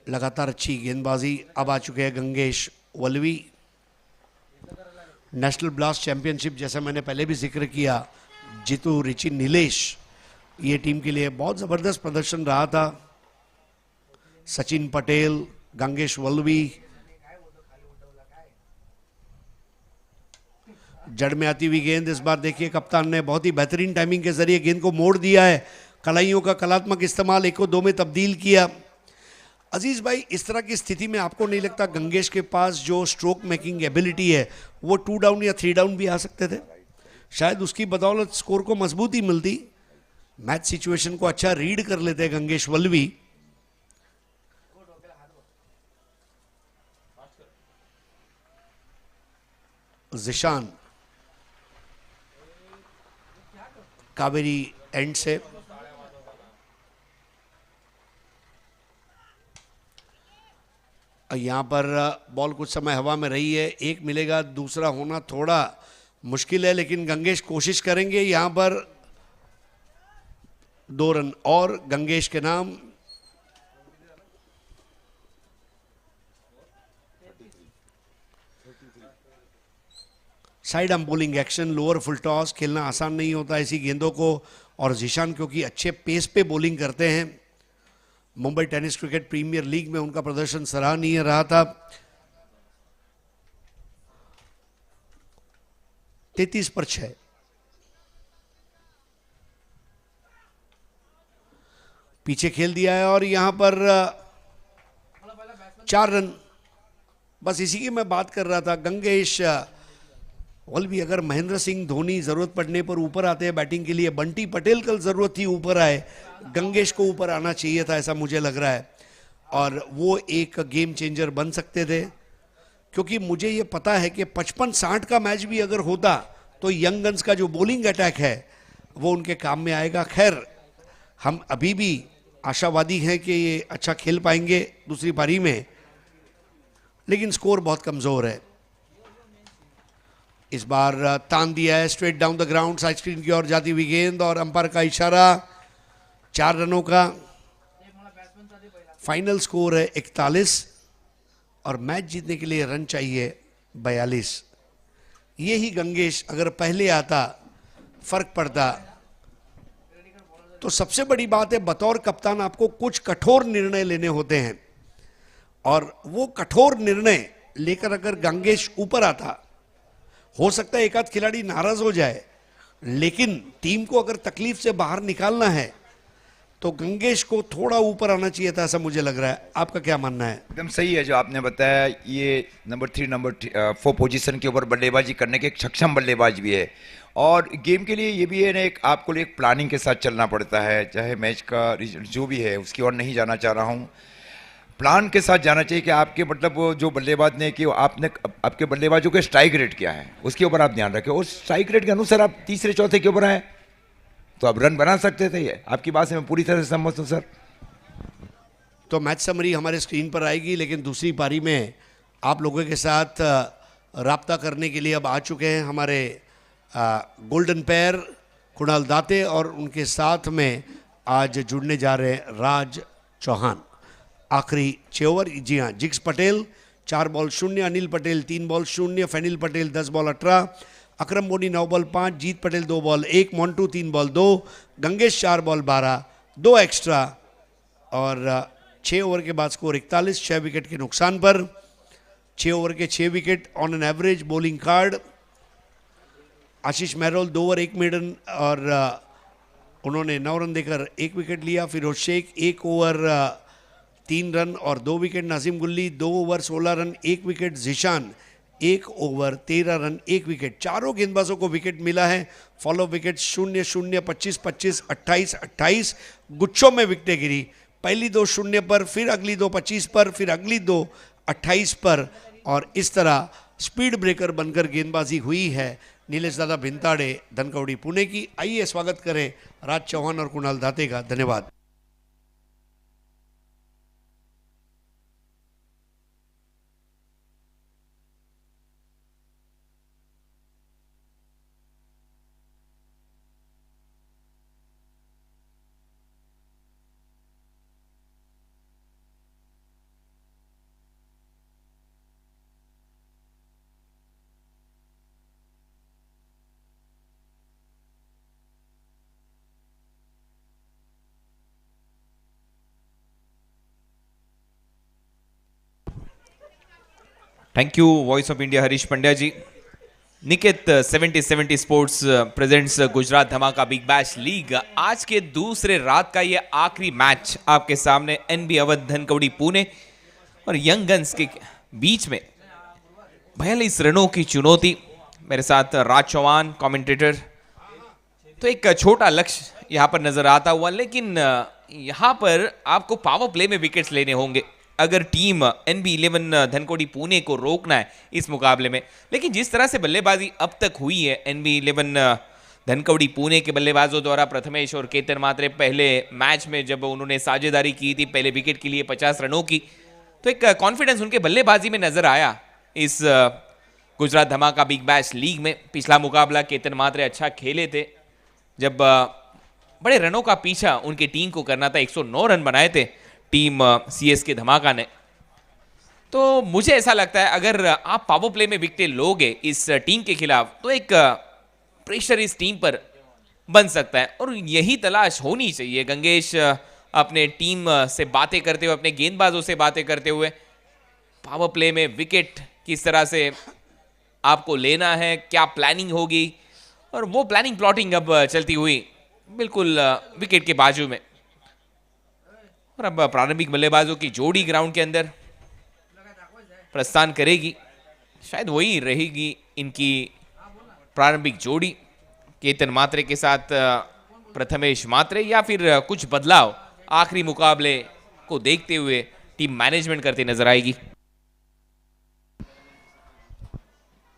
लगातार अच्छी गेंदबाजी। अब आ चुके हैं गंगेश वल्लवी। नेशनल ब्लास्ट चैंपियनशिप जैसा मैंने पहले भी जिक्र किया, जीतू, रिची, नीलेश ये टीम के लिए बहुत जबरदस्त प्रदर्शन रहा था। सचिन पटेल, गंगेश वल्लवी, जड़ में आती हुई गेंद। इस बार देखिए कप्तान ने बहुत ही बेहतरीन टाइमिंग के जरिए गेंद को मोड़ दिया है, कलाइयों का कलात्मक इस्तेमाल 1 को 2 में तब्दील किया। अजीज भाई, इस तरह की स्थिति में आपको नहीं लगता गंगेश के पास जो स्ट्रोक मेकिंग एबिलिटी है वो 2 डाउन या 3 डाउन भी आ सकते थे? शायद उसकी बदौलत स्कोर को मजबूती मिलती, मैच सिचुएशन को अच्छा रीड कर लेते गंगेश वल्लवी। जिशान कावेरी एंड से यहां पर बॉल कुछ समय हवा में रही है, एक मिलेगा, दूसरा होना थोड़ा मुश्किल है, लेकिन गंगेश कोशिश करेंगे। यहां पर 2 रन और गंगेश के नाम। Side arm bowling action, lower full toss खेलना आसान नहीं होता ऐसी गेंदों को, और जिशान क्योंकि अच्छे पेस पे बॉलिंग करते हैं। Mumbai tennis cricket premier league में उनका प्रदर्शन सराहनीय रहा था। 33 पर 6। पीछे खेल दिया है और यहां पर 4 रन। बस इसी की मैं बात कर रहा था। गंगेश वल्लवी, अगर महेंद्र सिंह धोनी जरूरत पड़ने पर ऊपर आते हैं बैटिंग के लिए, बंटी पटेल कल जरूरत थी ऊपर आए, गंगेश को ऊपर आना चाहिए था, ऐसा मुझे लग रहा है, और वो एक गेम चेंजर बन सकते थे। क्योंकि मुझे ये पता है कि 55-60 का मैच भी अगर होता तो यंग गन्स का जो बॉलिंग अटैक है वो उनके काम में आएगा। खैर, हम अभी भी आशावादी हैं कि ये अच्छा खेल पाएंगे दूसरी पारी में, लेकिन स्कोर बहुत कमजोर है। इस बार तान दिया है straight down the ground, side screen की ओर जाती हुई गेंद और अंपायर का इशारा। 4 रनों का फाइनल स्कोर है 41 और मैच जीतने के लिए रन चाहिए 42। यही गंगेश अगर पहले आता, फर्क पड़ता। तो सबसे बड़ी बात है, बतौर कप्तान आपको कुछ कठोर निर्णय लेने होते हैं, और वो कठोर निर्णय लेकर अगर गंगेश ऊपर आता, हो सकता है एक आध खिलाड़ी नाराज हो जाए, लेकिन टीम को अगर तकलीफ से बाहर निकालना है तो गंगेश को थोड़ा ऊपर आना चाहिए था, ऐसा मुझे लग रहा है। आपका क्या मानना है? एकदम सही है जो आपने बताया। ये नंबर 3 नंबर 4 पोजीशन के ऊपर बल्लेबाजी करने के एक सक्षम बल्लेबाज भी है, और गेम के लिए ये भी है ना, एक आपको एक प्लानिंग के साथ चलना पड़ता है। चाहे मैच का रिजल्ट जो भी है उसकी ओर नहीं जाना चाह रहा हूँ, प्लान के साथ जाना चाहिए कि आपके मतलब वो जो बल्लेबाज ने कि आपने आपके बल्लेबाजों के स्ट्राइक रेट क्या है उसके ऊपर आप ध्यान रखें, और स्ट्राइक रेट के अनुसार आप तीसरे चौथे के ऊपर आए तो आप रन बना सकते थे। ये आपकी बात से मैं पूरी तरह से सहमत हूँ सर। तो मैच समरी हमारे स्क्रीन पर आएगी, लेकिन दूसरी पारी में आप लोगों के साथ राब्ता करने के लिए अब आ चुके हैं हमारे गोल्डन पेयर कुणाल दाते, और उनके साथ में आज जुड़ने जा रहे हैं राज चौहान। आखिरी 6 ओवर, जी हाँ, Jigs Patel 4 ball 0, Anil Patel 3 ball 0, Fenil Patel 10 ball 18, Akram Boni 9 ball 5, Jeet Patel 2 ball 1, Montu 3 ball 2, Gangesh 4 ball 12, 2 extra, और 6 ओवर के बाद स्कोर 41, 6 विकेट के नुकसान पर। 6 ओवर के 6 wicket on an average bowling card. Ashish Mehrol 2 over 1 maiden, और उन्होंने 9 रन देकर 1 विकेट लिया। फिरोज शेख 1 ओवर 3 रन और 2 wicket. Nasim Gulli 2 over 16 run 1 wicket. Zishan 1 over 13 run 1 wicket. चारों गेंदबाजों को विकेट मिला है। फॉलो विकेट 0-0, 25-25, 28-28 गुच्छों में विकेटें गिरी। पहली 2 0 पर, फिर अगली 2 25 पर, फिर अगली 2 28 पर, और इस तरह स्पीड ब्रेकर बनकर गेंदबाजी हुई है नीलेश दादा भिंताड़े धनकवड़ी पुणे की। आइए स्वागत करें राज चौहान और कुणाल दाते का। धन्यवाद। Thank you Voice of India Harish Pandya ji. Niket 70-70 sports presents Gujarat Dhamaka big bash league. आज के दूसरे रात का ये आखिरी मैच आपके सामने एनबी अवध धनकवड़ी पुणे और यंग गन्स के बीच में 42 रनों की चुनौती। मेरे साथ राज चौहान कमेंटेटर। तो एक छोटा लक्ष्य यहाँ पर नजर आता हुआ, लेकिन यहाँ पर आपको पावर प्ले में विकेट्स लेने होंगे अगर टीम NB11 धनकवड़ी पुणे को रोकना है इस मुकाबले में। लेकिन जिस तरह से बल्लेबाजी अब तक हुई है NB11 धनकवड़ी पुणे के बल्लेबाजों द्वारा, प्रथमेश और केतन मात्रे पहले मैच में जब उन्होंने साझेदारी की थी पहले विकेट के लिए 50 रनों की, तो एक कॉन्फिडेंस उनके बल्लेबाजी में नजर आया इस Gujarat Dhamaka big bash league में। पिछला मुकाबला केतन मात्रे अच्छा खेले थे जब बड़े रनों का पीछा उनकी टीम को करना था। 109 रन बनाए थे टीम CSK धमाका ने। तो मुझे ऐसा लगता है अगर आप पावर प्ले में विकेट लोगे इस टीम के खिलाफ तो एक प्रेशर इस टीम पर बन सकता है, और यही तलाश होनी चाहिए। गंगेश अपने टीम से बातें करते हुए, अपने गेंदबाजों से बातें करते हुए, पावर प्ले में विकेट किस तरह से आपको लेना है, क्या प्लानिंग होगी, और वो प्लानिंग प्लॉटिंग अब चलती हुई बिल्कुल विकेट के बाजू में। और अब प्रारंभिक बल्लेबाजों की जोड़ी ग्राउंड के अंदर प्रस्थान करेगी, शायद वही रहेगी इनकी प्रारंभिक जोड़ी, केतन मात्रे के साथ प्रथमेश मात्रे, या फिर कुछ बदलाव आखिरी मुकाबले को देखते हुए टीम मैनेजमेंट करती नजर आएगी।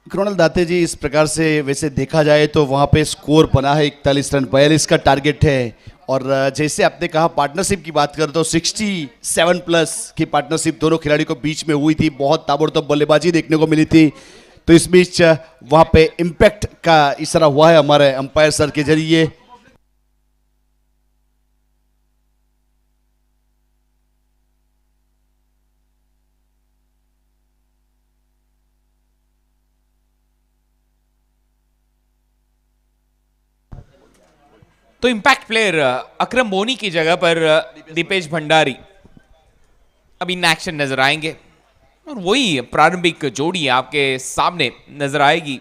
कृणाल दाते जी, इस प्रकार से वैसे देखा जाए तो वहाँ पे स्कोर बना है 41 रन, 42 का टारगेट है। और जैसे आपने कहा पार्टनरशिप की बात कर तो 67 प्लस की पार्टनरशिप दोनों खिलाड़ी को बीच में हुई थी, बहुत ताबड़तोड़ बल्लेबाजी देखने को मिली थी। तो इस बीच वहाँ पे इम्पैक्ट का इशारा हुआ है हमारे अंपायर सर के जरिए। तो इंपैक्ट प्लेयर अकरम बोनी की जगह पर दीपेश भंडारी अब इन एक्शन नजर आएंगे, और वही प्रारंभिक जोड़ी आपके सामने नजर आएगी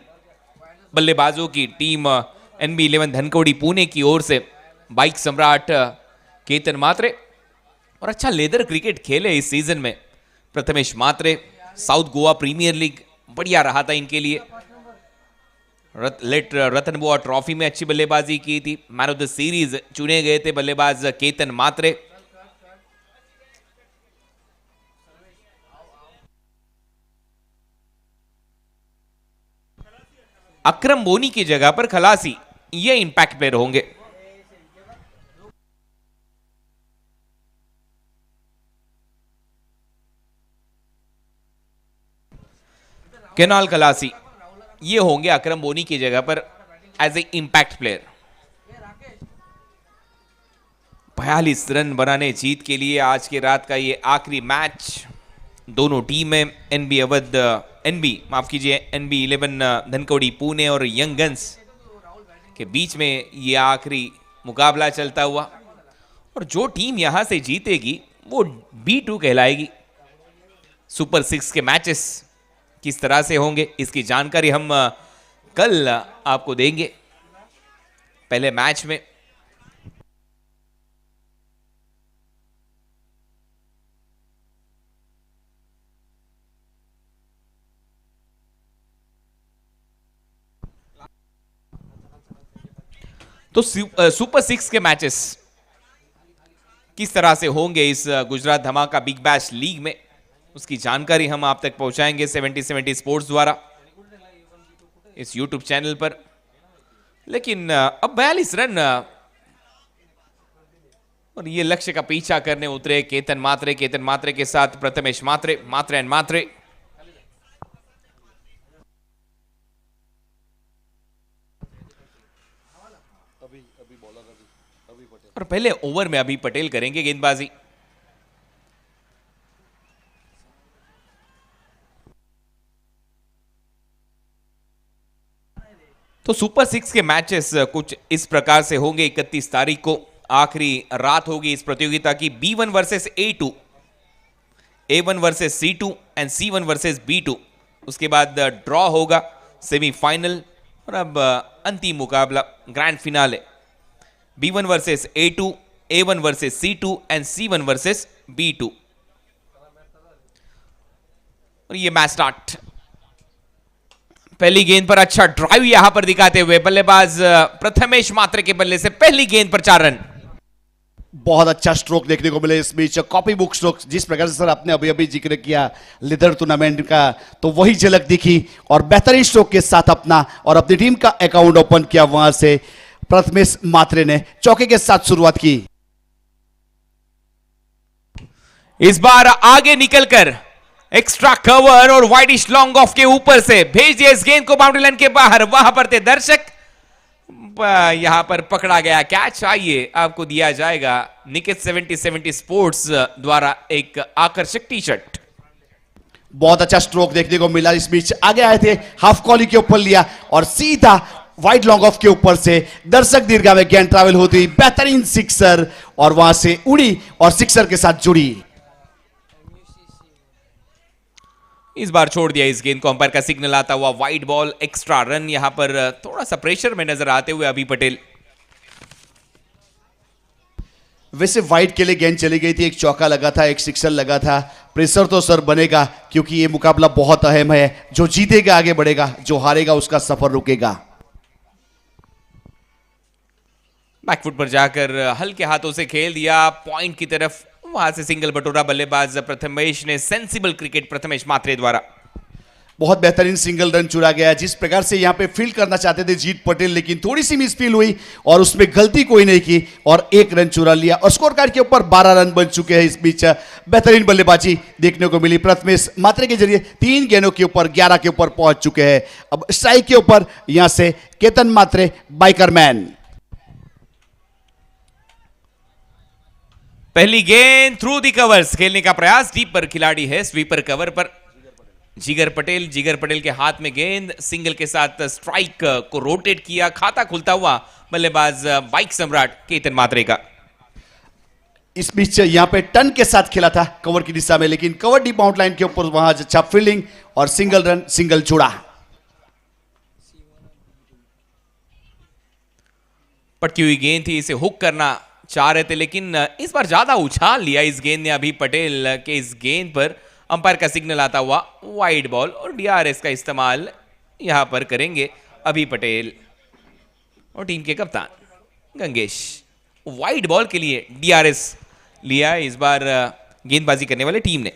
बल्लेबाजों की टीम NB11 धनकवड़ी पुणे की ओर से। बाइक सम्राट केतन मात्रे, और अच्छा लेदर क्रिकेट खेले इस सीजन में प्रथमेश मात्रे। साउथ गोवा प्रीमियर लीग बढ़िया रहा था इनके लिए। रतन बुआ ट्रॉफी में अच्छी बल्लेबाजी की थी। मैन ऑफ द सीरीज चुने गए थे बल्लेबाज केतन मात्रे। अकरम बोनी की जगह पर खलासी ये इंपैक्ट प्लेयर होंगे। केनाल खलासी ये होंगे अकरम बोनी की जगह पर as a impact player. 42 run बनाने जीत के लिए आज के रात का ये आखिरी मैच दोनों टीमें NB11 धनकवड़ी पुणे और यंग गन्स के बीच में ये आखिरी मुकाबला चलता हुआ, और जो टीम यहां से जीतेगी वो B2 कहलाएगी। सुपर 6 के मैचेस किस तरह से होंगे इसकी जानकारी हम कल आपको देंगे। पहले मैच में तो सुपर 6 के मैचेस किस तरह से होंगे इस Gujarat Dhamaka big bash league में, उसकी जानकारी हम आप तक पहुंचाएंगे 70-70 स्पोर्ट्स द्वारा इस YouTube चैनल पर। लेकिन अब 42 रन और ये लक्ष्य का पीछा करने उतरे केतन मात्रे के साथ प्रथमेश मात्रे एंड मात्रे। और पहले ओवर में अभी पटेल करेंगे गेंदबाजी। तो सुपर 6 के मैचेस कुछ इस प्रकार से होंगे। 31 तारीख को आखिरी रात होगी इस प्रतियोगिता की। B1 versus A2, A1 versus C2 and C1 versus B2 उसके बाद ड्रॉ होगा सेमीफाइनल और अब अंतिम मुकाबला grand finale B1 versus A2, A1 versus C2 and C1 versus B2। और ये मैच स्टार्ट। पहली गेंद पर अच्छा ड्राइव यहां पर दिखाते हुए बल्लेबाज प्रथमेश मात्रे के बल्ले से पहली गेंद पर 4 रन। बहुत अच्छा स्ट्रोक देखने को मिले इस बीच, कॉपी बुक स्ट्रोक। जिस प्रकार से सर आपने अभी अभी जिक्र किया लीडर टूर्नामेंट का, तो वही झलक दिखी और बेहतरीन स्ट्रोक के साथ अपना और अपनी टीम का अकाउंट ओपन किया। वहां से प्रथमेश मात्रे ने चौके के साथ शुरुआत की। इस बार आगे निकलकर एक्स्ट्रा कवर और वाइडिश लॉन्ग ऑफ के ऊपर से भेज दिया इस गेंद को बाउंड्री लाइन के बाहर। वहां पर थे दर्शक, यहां पर पकड़ा गया कैच। आइए आपको दिया जाएगा निकेत 70 स्पोर्ट्स द्वारा एक आकर्षक टी शर्ट। बहुत अच्छा स्ट्रोक देखने को मिला इस बीच। आगे आए थे, हाफ कॉली के ऊपर लिया और सीधा वाइड लॉन्ग ऑफ के ऊपर से दर्शक दीर्घा में गेंद ट्रैवल होती, बेहतरीन सिक्सर और वहां से उड़ी और सिक्सर के साथ जुड़ी। इस बार छोड़ दिया इस गेंद को, अंपायर का सिग्नल आता हुआ वाइड बॉल, एक्स्ट्रा रन। यहां पर थोड़ा सा प्रेशर में नजर आते हुए अभी पटेल। वैसे वाइड के लिए गेंद चली गई थी, एक चौका लगा था, एक सिक्सर लगा था। प्रेशर तो सर बनेगा क्योंकि ये मुकाबला बहुत अहम है। जो जीतेगा आगे बढ़ेगा, जो हारेगा उसका सफर रुकेगा। बैकफुट पर जाकर हल्के हाथों से खेल दिया पॉइंट की तरफ। वहां से सिंगल बटोरा बल्लेबाज प्रथमेश ने। सेंसिबल क्रिकेट प्रथमेश मात्रे द्वारा। बहुत बेहतरीन सिंगल रन चुरा गया। जिस प्रकार से यहां पे फील्ड करना चाहते थे जीत पटेल, लेकिन थोड़ी सी मिसफील हुई और उसमें गलती कोई नहीं की और 1 रन चुरा लिया और स्कोर कार्ड के ऊपर 12 रन बन चुके हैं। इस बीच बेहतरीन बल्लेबाजी देखने को मिली प्रथमेश मात्रे के जरिए। 3 गेंदों के ऊपर 11 के ऊपर पहुंच चुके हैं। अब स्ट्राइक के ऊपर यहां से केतन मात्रे, बाइकरमैन। पहली गेंद थ्रू दी कवर्स खेलने का प्रयास। डीप पर खिलाड़ी है, स्वीपर कवर पर जिगर पटेल। जिगर पटेल के हाथ में गेंद, सिंगल के साथ स्ट्राइक को रोटेट किया। खाता खुलता हुआ बल्लेबाज बाइक सम्राट केतन मात्रे का। इस बीच यहां पे टर्न के साथ खेला था कवर की दिशा में, लेकिन कवर डीप आउट लाइन के ऊपर वहां अच्छा फील्डिंग और सिंगल रन, सिंगल जुड़ा। पटकी हुई गेंद थी, इसे हुक करना चाह रहे थे, लेकिन इस बार ज्यादा उछाल लिया इस गेंद ने अभी पटेल के। इस गेंद पर अंपायर का सिग्नल आता हुआ वाइड बॉल और DRS का इस्तेमाल यहां पर करेंगे अभी पटेल और टीम के कप्तान गंगेश। वाइड बॉल के लिए DRS लिया इस बार गेंदबाजी करने वाले टीम ने।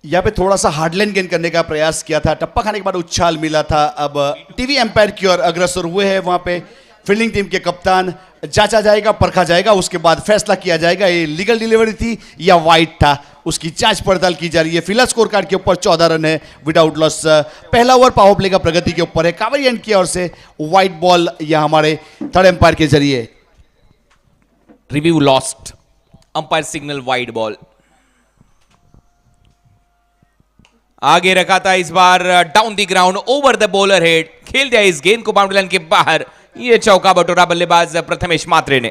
यहां पे थोड़ा सा हार्डलाइन गेंद करने का प्रयास किया था, टप्पा खाने के बाद उछाल मिला था। अब टीवी एम्पायर की ओर अग्रसर हुए हैं। वहां पे फील्डिंग टीम के कप्तान, जांचा जाएगा, परखा जाएगा, उसके बाद फैसला किया जाएगा ये लीगल डिलीवरी थी या वाइड था, उसकी जांच पड़ताल की जा रही है। फिलहाल स्कोर कार्ड के ऊपर 14 रन है विदाउट लॉस। पहला ओवर पावर प्ले का प्रगति के ऊपर है। कावेरी एंड की ओर से वाइड बॉल या हमारे थर्ड एम्पायर के जरिए। Review lost, umpire signal wide ball. आगे रखा था इस बार down the ground, over the bowler head, खेल दिया इस गेंद को बाउंड्री लाइन के बाहर। ये चौका बटोरा बल्लेबाज प्रथमेश मात्रे ने।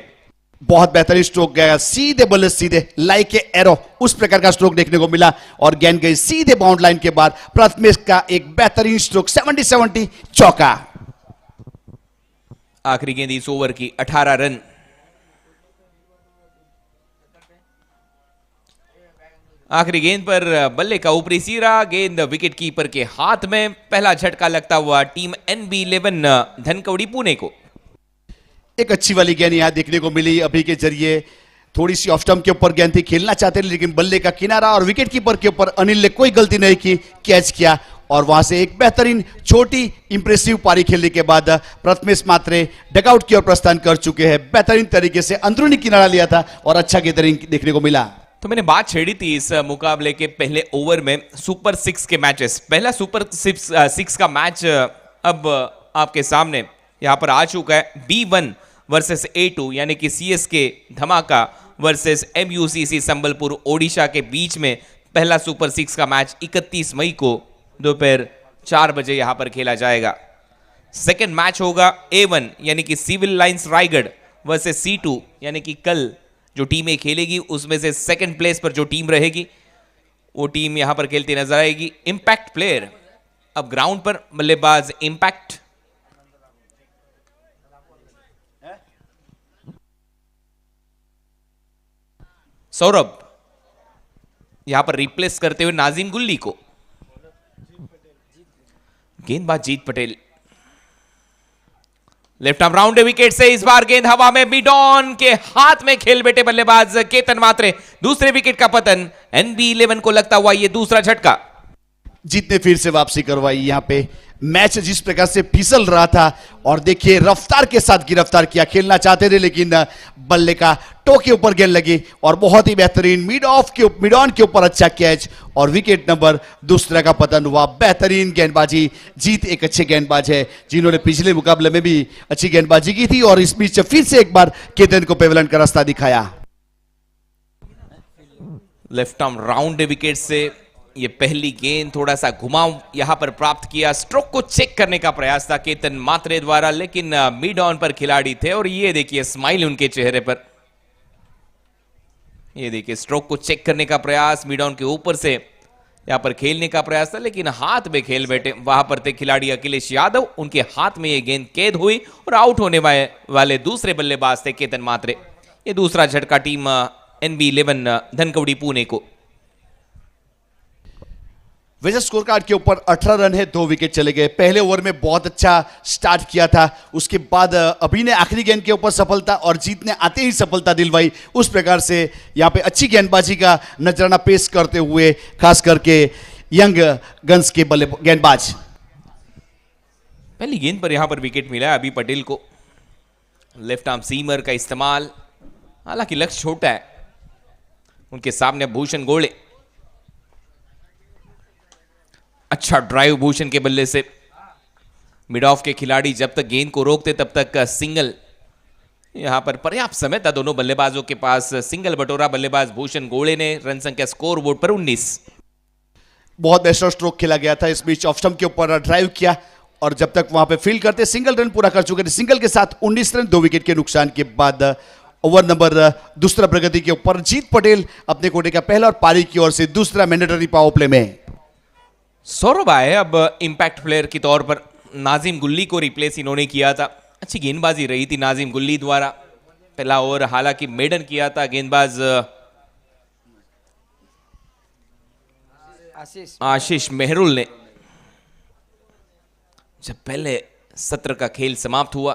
बहुत बेहतरीन स्ट्रोक गया, सीधे बल्ले सीधे, लाइक ए एरो, उस प्रकार का स्ट्रोक देखने को मिला और गेंद गई सीधे बाउंड्री लाइन के बाद। प्रथमेश का एक बेहतरीन स्ट्रोक, 70-70 चौका। आखिरी गेंद इस ओवर की 18 रन। आखिरी गेंद पर बल्ले का ऊपरी सिरा, गेंद विकेट कीपर के हाथ में। पहला झटका लगता हुआ टीम NB11 धनकवड़ी पुणे को। एक अच्छी वाली गेंद यहां देखने को मिली अभी के जरिए। थोड़ी सी ऑफ स्टंप के ऊपर गेंद थी, खेलना चाहते थे, लेकिन बल्ले का किनारा और विकेट कीपर के ऊपर अनिल ने कोई गलती नहीं की, कैच किया और वहां से एक बेहतरीन छोटी इंप्रेसिव पारी खेलने के बाद प्रथमेश मात्रे डगआउट की ओर प्रस्थान कर चुके हैं। बेहतरीन तरीके से अंदरूनी किनारा लिया था और अच्छा गेंदरिंग देखने को मिला। तो मैंने बात छेड़ी थी इस मुकाबले के पहले ओवर में सुपर 6 के मैचेस। पहला सुपर 6 का मैच अब आपके सामने यहां पर आ चुका है। B1 वर्सेस A2 यानी कि CSK धमाका वर्सेस MUCC संबलपुर ओडिशा के बीच में पहला सुपर 6 का मैच 31 मई को दोपहर 4 बजे यहां पर खेला जाएगा। सेकेंड मैच होगा A1 यानी कि civil lines Raigarh versus C2 यानी कि कल जो टीमें खेलेगी उसमें से सेकंड प्लेस पर जो टीम रहेगी वो टीम यहां पर खेलती नजर आएगी। इंपैक्ट प्लेयर अब ग्राउंड पर, बल्लेबाज इंपैक्ट। सौरभ यहां पर रिप्लेस करते हुए नाजिम गुल्ली को। गेंदबाज Jeet Patel, left arm round wicket से इस बार गेंद हवा में, मिड ऑन के हाथ में खेल बैठे बल्लेबाज केतन मात्रे। दूसरे विकेट का पतन, NB11 को लगता हुआ ये दूसरा झटका। जीत ने फिर से वापसी करवाई। यहाँ पे मैच जिस प्रकार से फिसल रहा था और देखिए रफ्तार के साथ गिरफ्तार किया, खेलना चाहते थे लेकिन बल्ले का टो के ऊपर गेंद लगी और बहुत ही बेहतरीन मिड ऑन के ऊपर अच्छा कैच और विकेट नंबर दूसरा का पतन हुआ। बेहतरीन गेंदबाजी। जीत एक अच्छे गेंदबाज है जिन्होंने पिछले मुकाबले में भी अच्छी गेंदबाजी की थी और इस बीच फिर से एक बार केतन को पेवलन का रास्ता दिखाया। लेफ्ट आर्म राउंड विकेट से ये पहली गेंद, थोड़ा सा घुमाव यहां पर प्राप्त किया। स्ट्रोक को चेक करने का प्रयास था केतन मात्रे द्वारा, लेकिन मिड ऑन पर खिलाड़ी थे और ये देखिए स्माइल उनके चेहरे पर। ये देखिए स्ट्रोक को चेक करने का प्रयास, मिड ऑन के ऊपर से यहां पर खेलने का प्रयास था लेकिन हाथ में खेल बैठे। वहां पर थे खिलाड़ी अखिलेश यादव, उनके हाथ में ये गेंद कैद हुई और आउट होने वाले दूसरे बल्लेबाज थे केतन मात्रे। ये दूसरा झटका टीम NB11 धनकवड़ी पुणे को। वैसे स्कोर कार्ड के ऊपर 18 रन है, 2 विकेट चले गए। पहले ओवर में बहुत अच्छा स्टार्ट किया था, उसके बाद अभी ने आखिरी गेंद के ऊपर सफलता और जीत ने आते ही सफलता दिलवाई। उस प्रकार से यहाँ पे अच्छी गेंदबाजी का नजराना पेश करते हुए खास करके यंग गन्स के गेंदबाज। पहली गेंद पर यहां पर विकेट मिला है अभी पटेल को। लेफ्ट आर्म सीमर का इस्तेमाल, हालांकि लक्ष्य छोटा है। उनके सामने भूषण गोले, अच्छा ड्राइव भूषण के बल्ले से। मिड ऑफ के खिलाड़ी जब तक गेंद को रोकते तब तक सिंगल, यहां पर पर्याप्त समय था दोनों बल्लेबाजों के पास। सिंगल बटोरा बल्लेबाज भूषण गोले ने। रन संख्या स्कोर बोर्ड पर 19। बहुत बेस्ट स्ट्रोक खेला गया था। इस बीच ऑफ स्टंप के ऊपर ड्राइव किया और जब तक वहां पे फील्ड करते सिंगल रन पूरा कर चुके थे। सिंगल के साथ 19 रन, 2 विकेट के नुकसान के बाद ओवर नंबर दूसरा प्रगति के ऊपर जीत पटेल अपने कोटे का पहला और पारी की ओर से दूसरा मैंडेटरी पावर प्ले में। सौरभ आए अब इंपैक्ट प्लेयर के तौर पर। नाजिम गुल्ली को रिप्लेस इन्होंने किया था। अच्छी गेंदबाजी रही थी नाजिम गुल्ली द्वारा। पहला ओवर हालांकि मेडन किया था गेंदबाज आशीष मेहरुल ने जब पहले सत्र का खेल समाप्त हुआ।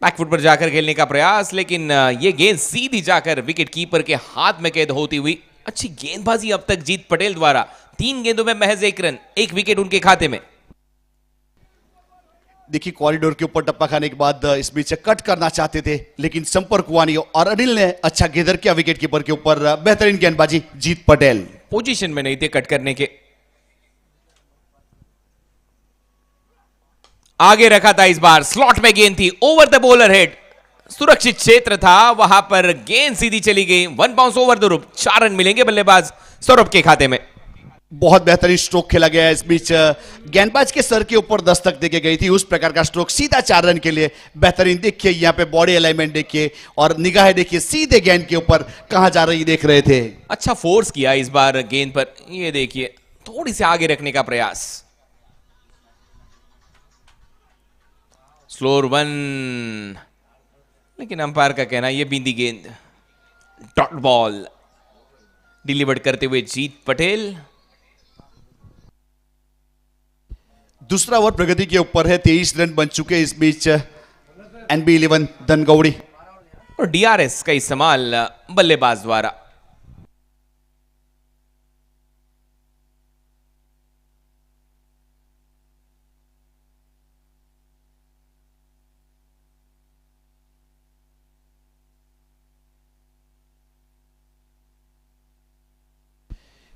बैकफुट पर जाकर खेलने का प्रयास, लेकिन यह गेंद सीधी जाकर विकेट कीपर के हाथ में कैद होती हुई। अच्छी गेंदबाजी अब तक जीत पटेल द्वारा। 3 गेंदों में महज 1 रन, 1 विकेट उनके खाते में। देखिए कॉरिडोर के ऊपर टप्पा खाने के बाद इस बीच कट करना चाहते थे लेकिन संपर्क हुआ नहीं और अनिल ने अच्छा गेंदर किया विकेट कीपर के ऊपर। बेहतरीन गेंदबाजी जीत पटेल। पोजीशन में नहीं थे कट करने के। आगे रखा था इस बार, स्लॉट में गेंद थी, ओवर द बॉलर हेड। सुरक्षित क्षेत्र था, वहां पर गेंद सीधी चली गई। 1 बाउंस ओवर द रूप। 4 रन मिलेंगे बल्लेबाज सौरभ के खाते में। बहुत बेहतरीन स्ट्रोक खेला गया। इस बीच गेंदबाज के सर के ऊपर दस्तक देके गई थी, उस प्रकार का स्ट्रोक सीधा 4 रन के लिए। बेहतरीन देखिए यहाँ पे बॉडी अलाइनमेंट देखिए और निगाहें देखिए सीधे गेंद के ऊपर कहां जा रही देख रहे थे। अच्छा फोर्स किया इस बार गेंद पर। ये देखिए थोड़ी सी आगे रखने का प्रयास। स्लोर 1, लेकिन अंपायर का कहना यह बिंदी गेंद। डॉट बॉल डिलीवर्ड करते हुए जीत पटेल। दूसरा ओवर प्रगति के ऊपर है, 23 रन बन चुके इस बीच NB11 धनकवड़ी और DRS का इस्तेमाल बल्लेबाज द्वारा।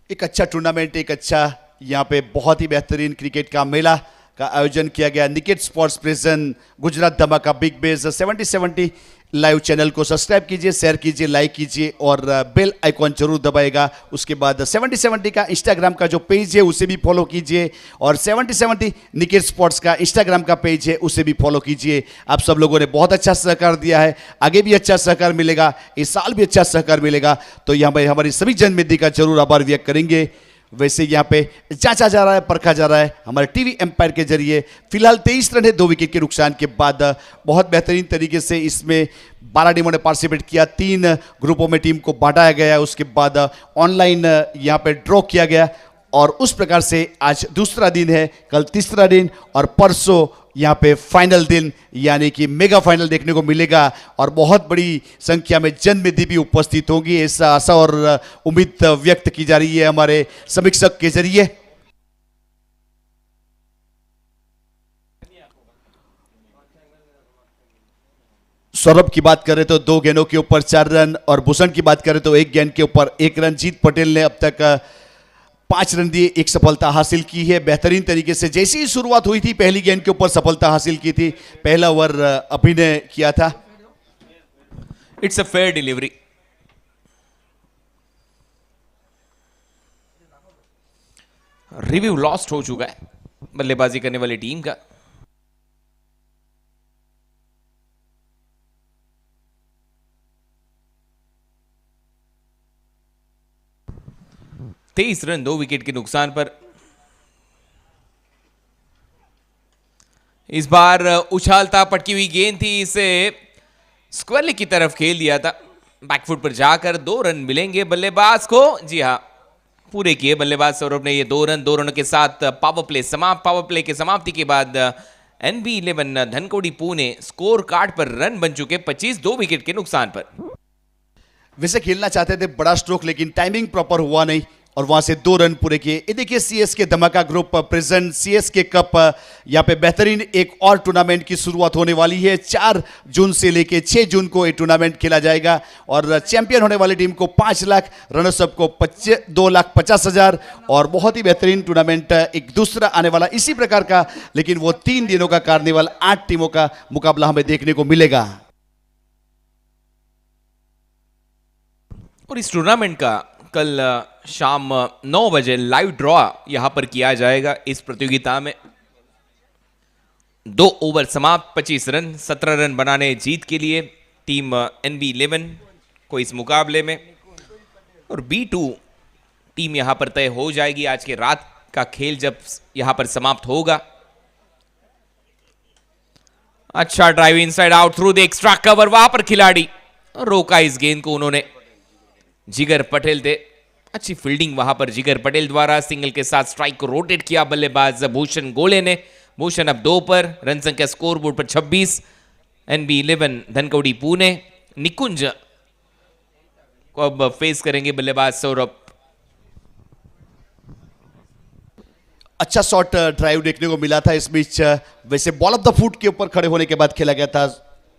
एक अच्छा टूर्नामेंट, एक अच्छा यहाँ पे बहुत ही बेहतरीन क्रिकेट का मेला का आयोजन किया गया। Naked sports present Gujarat Dhamaka big base 70-70 live channel को सब्सक्राइब कीजिए, शेयर कीजिए, लाइक कीजिए और बेल आइकॉन जरूर दबाएगा। उसके बाद 7070 का इंस्टाग्राम का जो पेज है उसे भी फॉलो कीजिए और 7070 निकेत स्पोर्ट्स का इंस्टाग्राम का पेज है उसे भी फॉलो कीजिए। आप सब लोगों ने बहुत अच्छा सहकार दिया है, आगे भी अच्छा सहकार मिलेगा, इस साल भी अच्छा सहकार मिलेगा, तो यहाँ पर हमारी सभी जनमेदी का जरूर आभार व्यक्त करेंगे। वैसे यहाँ पे जांचा जा रहा है, परखा जा रहा है हमारे टीवी एम्पायर के जरिए। फिलहाल 23 रन है 2 विकेट के नुकसान के बाद। बहुत बेहतरीन तरीके से इसमें 12 टीमों ने पार्टिसिपेट किया, 3 ग्रुपों में टीम को बांटा गया। उसके बाद ऑनलाइन यहाँ पे ड्रॉ किया गया और उस प्रकार से आज दूसरा दिन है, कल तीसरा दिन और परसों यहाँ पे फाइनल दिन यानी कि मेगा फाइनल देखने को मिलेगा और बहुत बड़ी संख्या में जनमेदी भी उपस्थित होंगी, ऐसा आशा और उम्मीद व्यक्त की जा रही है हमारे समीक्षक के जरिए। सौरभ की बात करें तो 2 गेंदों के ऊपर 4 रन और भूषण की बात करें तो 1 गेंद के ऊपर 1 रन। जीत पटेल ने अब तक 5 रन दिए, 1 सफलता हासिल की है। बेहतरीन तरीके से जैसे ही शुरुआत हुई थी पहली गेंद के ऊपर सफलता हासिल की थी, पहला ओवर अभिनय किया था। It's a fair delivery. Review lost हो चुका है बल्लेबाजी करने वाली टीम का। तेईस रन 2 विकेट के नुकसान पर। इस बार उछालता पटकी हुई गेंद थी, इसे स्क्वायर की तरफ खेल दिया था। बैकफुट पर जाकर 2 रन मिलेंगे बल्लेबाज को। जी हां, पूरे किए बल्लेबाज सौरभ ने ये 2 रन। 2 रनों के साथ पावर प्ले समाप्त। पावर प्ले की समाप्ति के बाद NB11 Dhankawadi Pune score card पर रन बन चुके 25 2 विकेट के नुकसान पर। वैसे खेलना चाहते थे बड़ा स्ट्रोक, लेकिन टाइमिंग प्रॉपर हुआ नहीं और वहां से 2 रन पूरे किए। ये देखिए CSK धमाका ग्रुप प्रेजेंट CSK कप। यहाँ पे बेहतरीन एक और टूर्नामेंट की शुरुआत होने वाली है। 4 जून से लेके 6 जून को ये टूर्नामेंट खेला जाएगा और चैंपियन होने वाली टीम को 5 लाख, रनर्स अप को 2,50,000 और बहुत ही बेहतरीन टूर्नामेंट एक दूसरा आने वाला इसी प्रकार का, लेकिन वो 3 दिनों का कार्निवल 8 टीमों का मुकाबला हमें देखने को मिलेगा। और इस टूर्नामेंट का कल शाम 9 बजे लाइव ड्रॉ यहां पर किया जाएगा। इस प्रतियोगिता में 2 ओवर समाप्त, 25 रन, 17 रन बनाने जीत के लिए टीम NB11 को इस मुकाबले में। और B2 टीम यहां पर तय हो जाएगी आज के रात का खेल जब यहां पर समाप्त होगा। अच्छा drive inside out through the extra cover, वहां पर खिलाड़ी रोका इस गेंद को उन्होंने। जिगर पटेल थे, अच्छी फील्डिंग वहां पर जिगर पटेल द्वारा। सिंगल के साथ स्ट्राइक को रोटेट किया बल्लेबाज भूषण गोले ने। भूषण अब 2 पर, रन संख्या स्कोर बोर्ड पर 26। NB11 धनकवडी पुणे निकुंज को अब फेस करेंगे बल्लेबाज सौरभ। अच्छा शॉट ड्राइव देखने को मिला था इस बीच। वैसे बॉल ऑफ द फुट के ऊपर खड़े होने के बाद खेला गया था,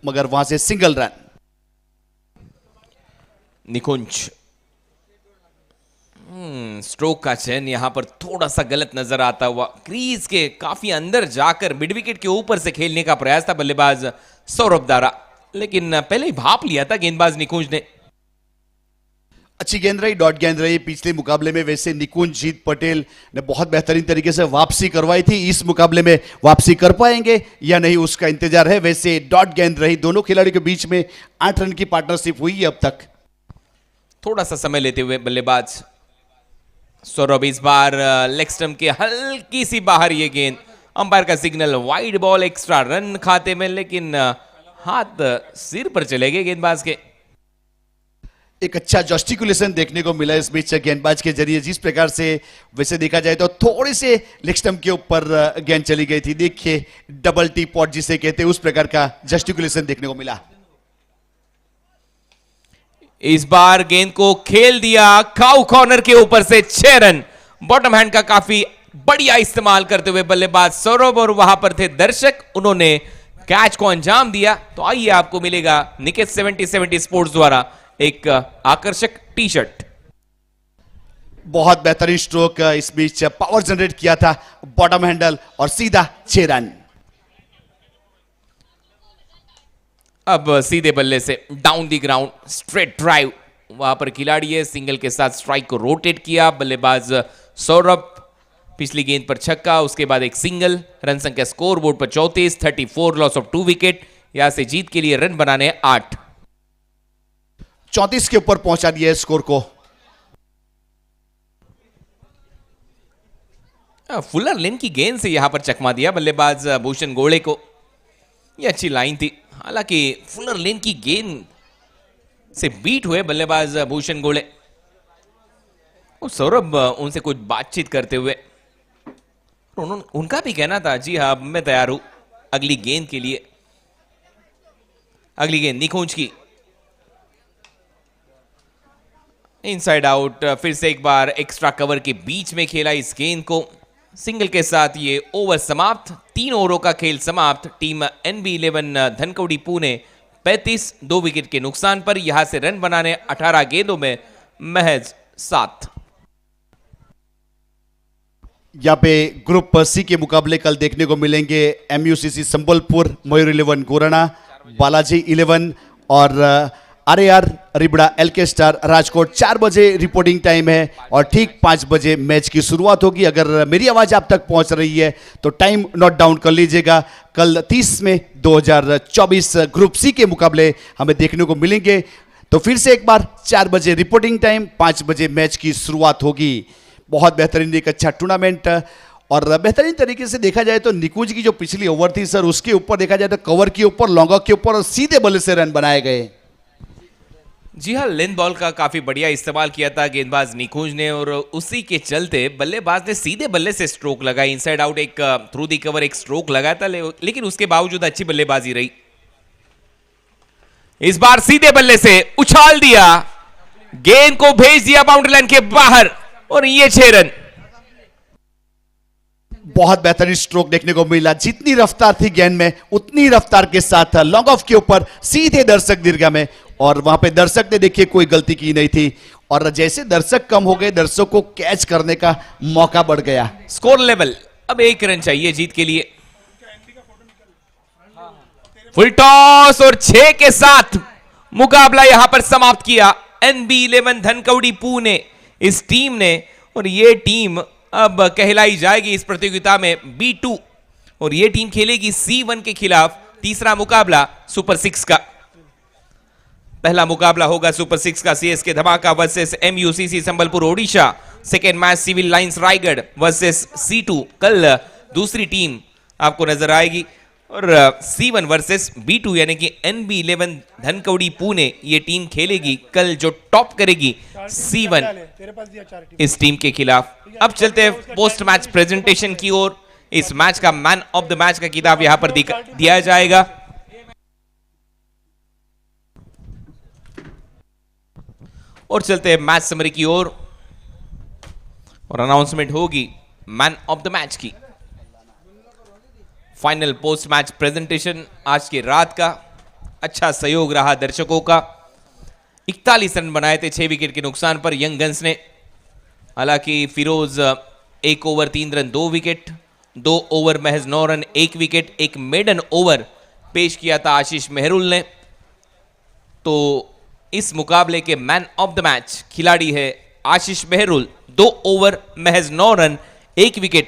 मगर वहां से सिंगल रन। निकुंज स्ट्रोक का चयन यहां पर थोड़ा सा गलत नजर आता हुआ। क्रीज के काफी अंदर जाकर मिड विकेट के ऊपर से खेलने का प्रयास था बल्लेबाज सौरभ द्वारा, लेकिन पहले ही भाप लिया था गेंदबाज निकुंज ने। अच्छी गेंद रही, डॉट गेंद रही पिछले मुकाबले में। वैसे निकुंज जीत पटेल ने बहुत बेहतरीन तरीके से वापसी करवाई थी। इस मुकाबले में वापसी कर पाएंगे या नहीं उसका इंतजार है। वैसे डॉट गेंद रही, दोनों खिलाड़ियों के बीच में 8 रन की पार्टनरशिप हुई है अब तक। थोड़ा सा समय लेते हुए बल्लेबाज सौरभ इस बार लेग स्टंप के हल्की सी बाहर ये गेंद। अंपायर का signal, wide ball, extra run खाते में, लेकिन हाथ सिर पर चले गए गेंदबाज के। एक अच्छा जस्टिकुलेशन देखने को मिला इस बीच गेंदबाज के जरिए। जिस प्रकार से वैसे देखा जाए तो थोड़ी से लेग स्टंप के ऊपर गेंद चली गई थी। देखिए डबल टी पॉट जिसे कहते हैं, उस प्रकार का जस्टिकुलेशन देखने को मिला। इस बार गेंद को खेल दिया काउ कॉर्नर के ऊपर से 6 रन। बॉटम हैंड का काफी बढ़िया इस्तेमाल करते हुए बल्लेबाज सौरभ, और वहां पर थे दर्शक, उन्होंने कैच को अंजाम दिया। तो आइए आपको मिलेगा निकेत 7070 स्पोर्ट्स द्वारा एक आकर्षक टी शर्ट। बहुत बेहतरीन स्ट्रोक इस बीच पावर जनरेट किया था, बॉटम हैंडल और सीधा 6 रन। अब सीधे बल्ले से down the ground straight drive, वहां पर खिलाड़ी है, सिंगल के साथ स्ट्राइक को रोटेट किया। बल्लेबाज सौरभ पिछली गेंद पर छक्का, उसके बाद एक सिंगल। रन संख्या स्कोर बोर्ड पर 34, 34, लॉस ऑफ 2 विकेट। यहां से जीत के लिए रन बनाने 8। 34 के ऊपर पहुंचा दिया है स्कोर को। फुलर लेन की गेंद से यहां पर चकमा दिया बल्लेबाज भूषण गोड़े को। यह अच्छी लाइन थी, हालांकि फुलर लेन की गेंद से बीट हुए बल्लेबाज भूषण गोड़े और सौरभ उनसे कुछ बातचीत करते हुए। उनका भी कहना था, जी हाँ मैं तैयार हूं अगली गेंद के लिए। अगली गेंद निकुंज की, इनसाइड आउट। फिर से एक बार एक्स्ट्रा कवर के बीच में खेला इस गेंद को। सिंगल के साथ ये ओवर समाप्त। 3 ओवरों का खेल समाप्त। Team NB11 Dhankawadi Pune 35, 2 wicket के नुकसान पर यहां से रन बनाने 18 गेंदों में महज 7। यहाँ पे ग्रुप सी के मुकाबले कल देखने को मिलेंगे MUCC संबलपुर, मयूर 11 गोराना, बालाजी 11 और RAR Ribda LK star Rajkot. 4 बजे रिपोर्टिंग टाइम है और ठीक 5 बजे मैच की शुरुआत होगी। अगर मेरी आवाज आप तक पहुंच रही है तो टाइम नोट डाउन कर लीजिएगा। कल 30 में 2024 ग्रुप सी के मुकाबले हमें देखने को मिलेंगे। तो फिर से एक बार 4 बजे रिपोर्टिंग टाइम, 5 बजे मैच की शुरुआत होगी। बहुत बेहतरीन, एक अच्छा टूर्नामेंट और बेहतरीन तरीके से देखा जाए तो निकुंज की जो पिछली ओवर थी सर, उसके ऊपर देखा जाए तो कवर के ऊपर, लॉन्ग ऑफ के ऊपर और सीधे बल्ले से रन बनाए गए। जी हाँ, लेंथ बॉल का काफी बढ़िया इस्तेमाल किया था गेंदबाज निकुंज ने और उसी के चलते बल्लेबाज ने सीधे बल्ले से स्ट्रोक लगाई। इनसाइड आउट एक थ्रू दी कवर एक स्ट्रोक लगाया था, लेकिन उसके बावजूद अच्छी बल्लेबाजी रही। इस बार सीधे बल्ले से उछाल दिया, गेंद को भेज दिया बाउंड्री लाइन के बाहर और ये 6 रन। बहुत बेहतरीन स्ट्रोक देखने को मिला। जितनी रफ्तार थी गेंद में उतनी रफ्तार के साथ लॉन्ग ऑफ के ऊपर सीधे दर्शक दीर्घा में, और वहां पे दर्शक ने देखिए कोई गलती की नहीं थी। और जैसे दर्शक कम हो गए, दर्शक को कैच करने का मौका बढ़ गया। स्कोर लेवल अब 1 रन चाहिए जीत के लिए। फुल टॉस और 6 के साथ मुकाबला यहां पर समाप्त किया NB11 धनकवडी पुणे इस टीम ने। और ये टीम अब कहलाई जाएगी इस प्रतियोगिता में B2 और ये टीम खेलेगी C1 के खिलाफ तीसरा मुकाबला सुपर 6 का। पहला मुकाबला होगा सुपर 6 का CSK धमाका versus MUCC Sambalpur Odisha. Second match civil lines Raigarh versus C2। कल दूसरी टीम आपको नजर आएगी और C1 वर्सेस B2 यानी कि NB11 धनकवडी पुणे ये टीम खेलेगी कल। जो टॉप करेगी C1 इस टीम के खिलाफ। अब चलते हैं पोस्ट मैच प्रेजेंटेशन की ओर। इस मैच का मैन ऑफ द मैच का खिताब यहां पर दिया जाएगा। और चलते हैं मैच समरी की ओर और अनाउंसमेंट होगी मैन ऑफ द मैच की। फाइनल पोस्ट मैच प्रेजेंटेशन आज की रात का। अच्छा सहयोग रहा दर्शकों का। 41 रन बनाए थे 6 विकेट के नुकसान पर यंग गन्स ने। हालांकि Firoz 1 over 3 run 2 wicket, 2 over महज 9 रन 1 विकेट, एक मेडन ओवर पेश किया था आशीष मेहरुल ने। तो इस मुकाबले के मैन ऑफ द मैच खिलाड़ी है आशीष मेहरुल। 2 ओवर महज 9 रन 1 विकेट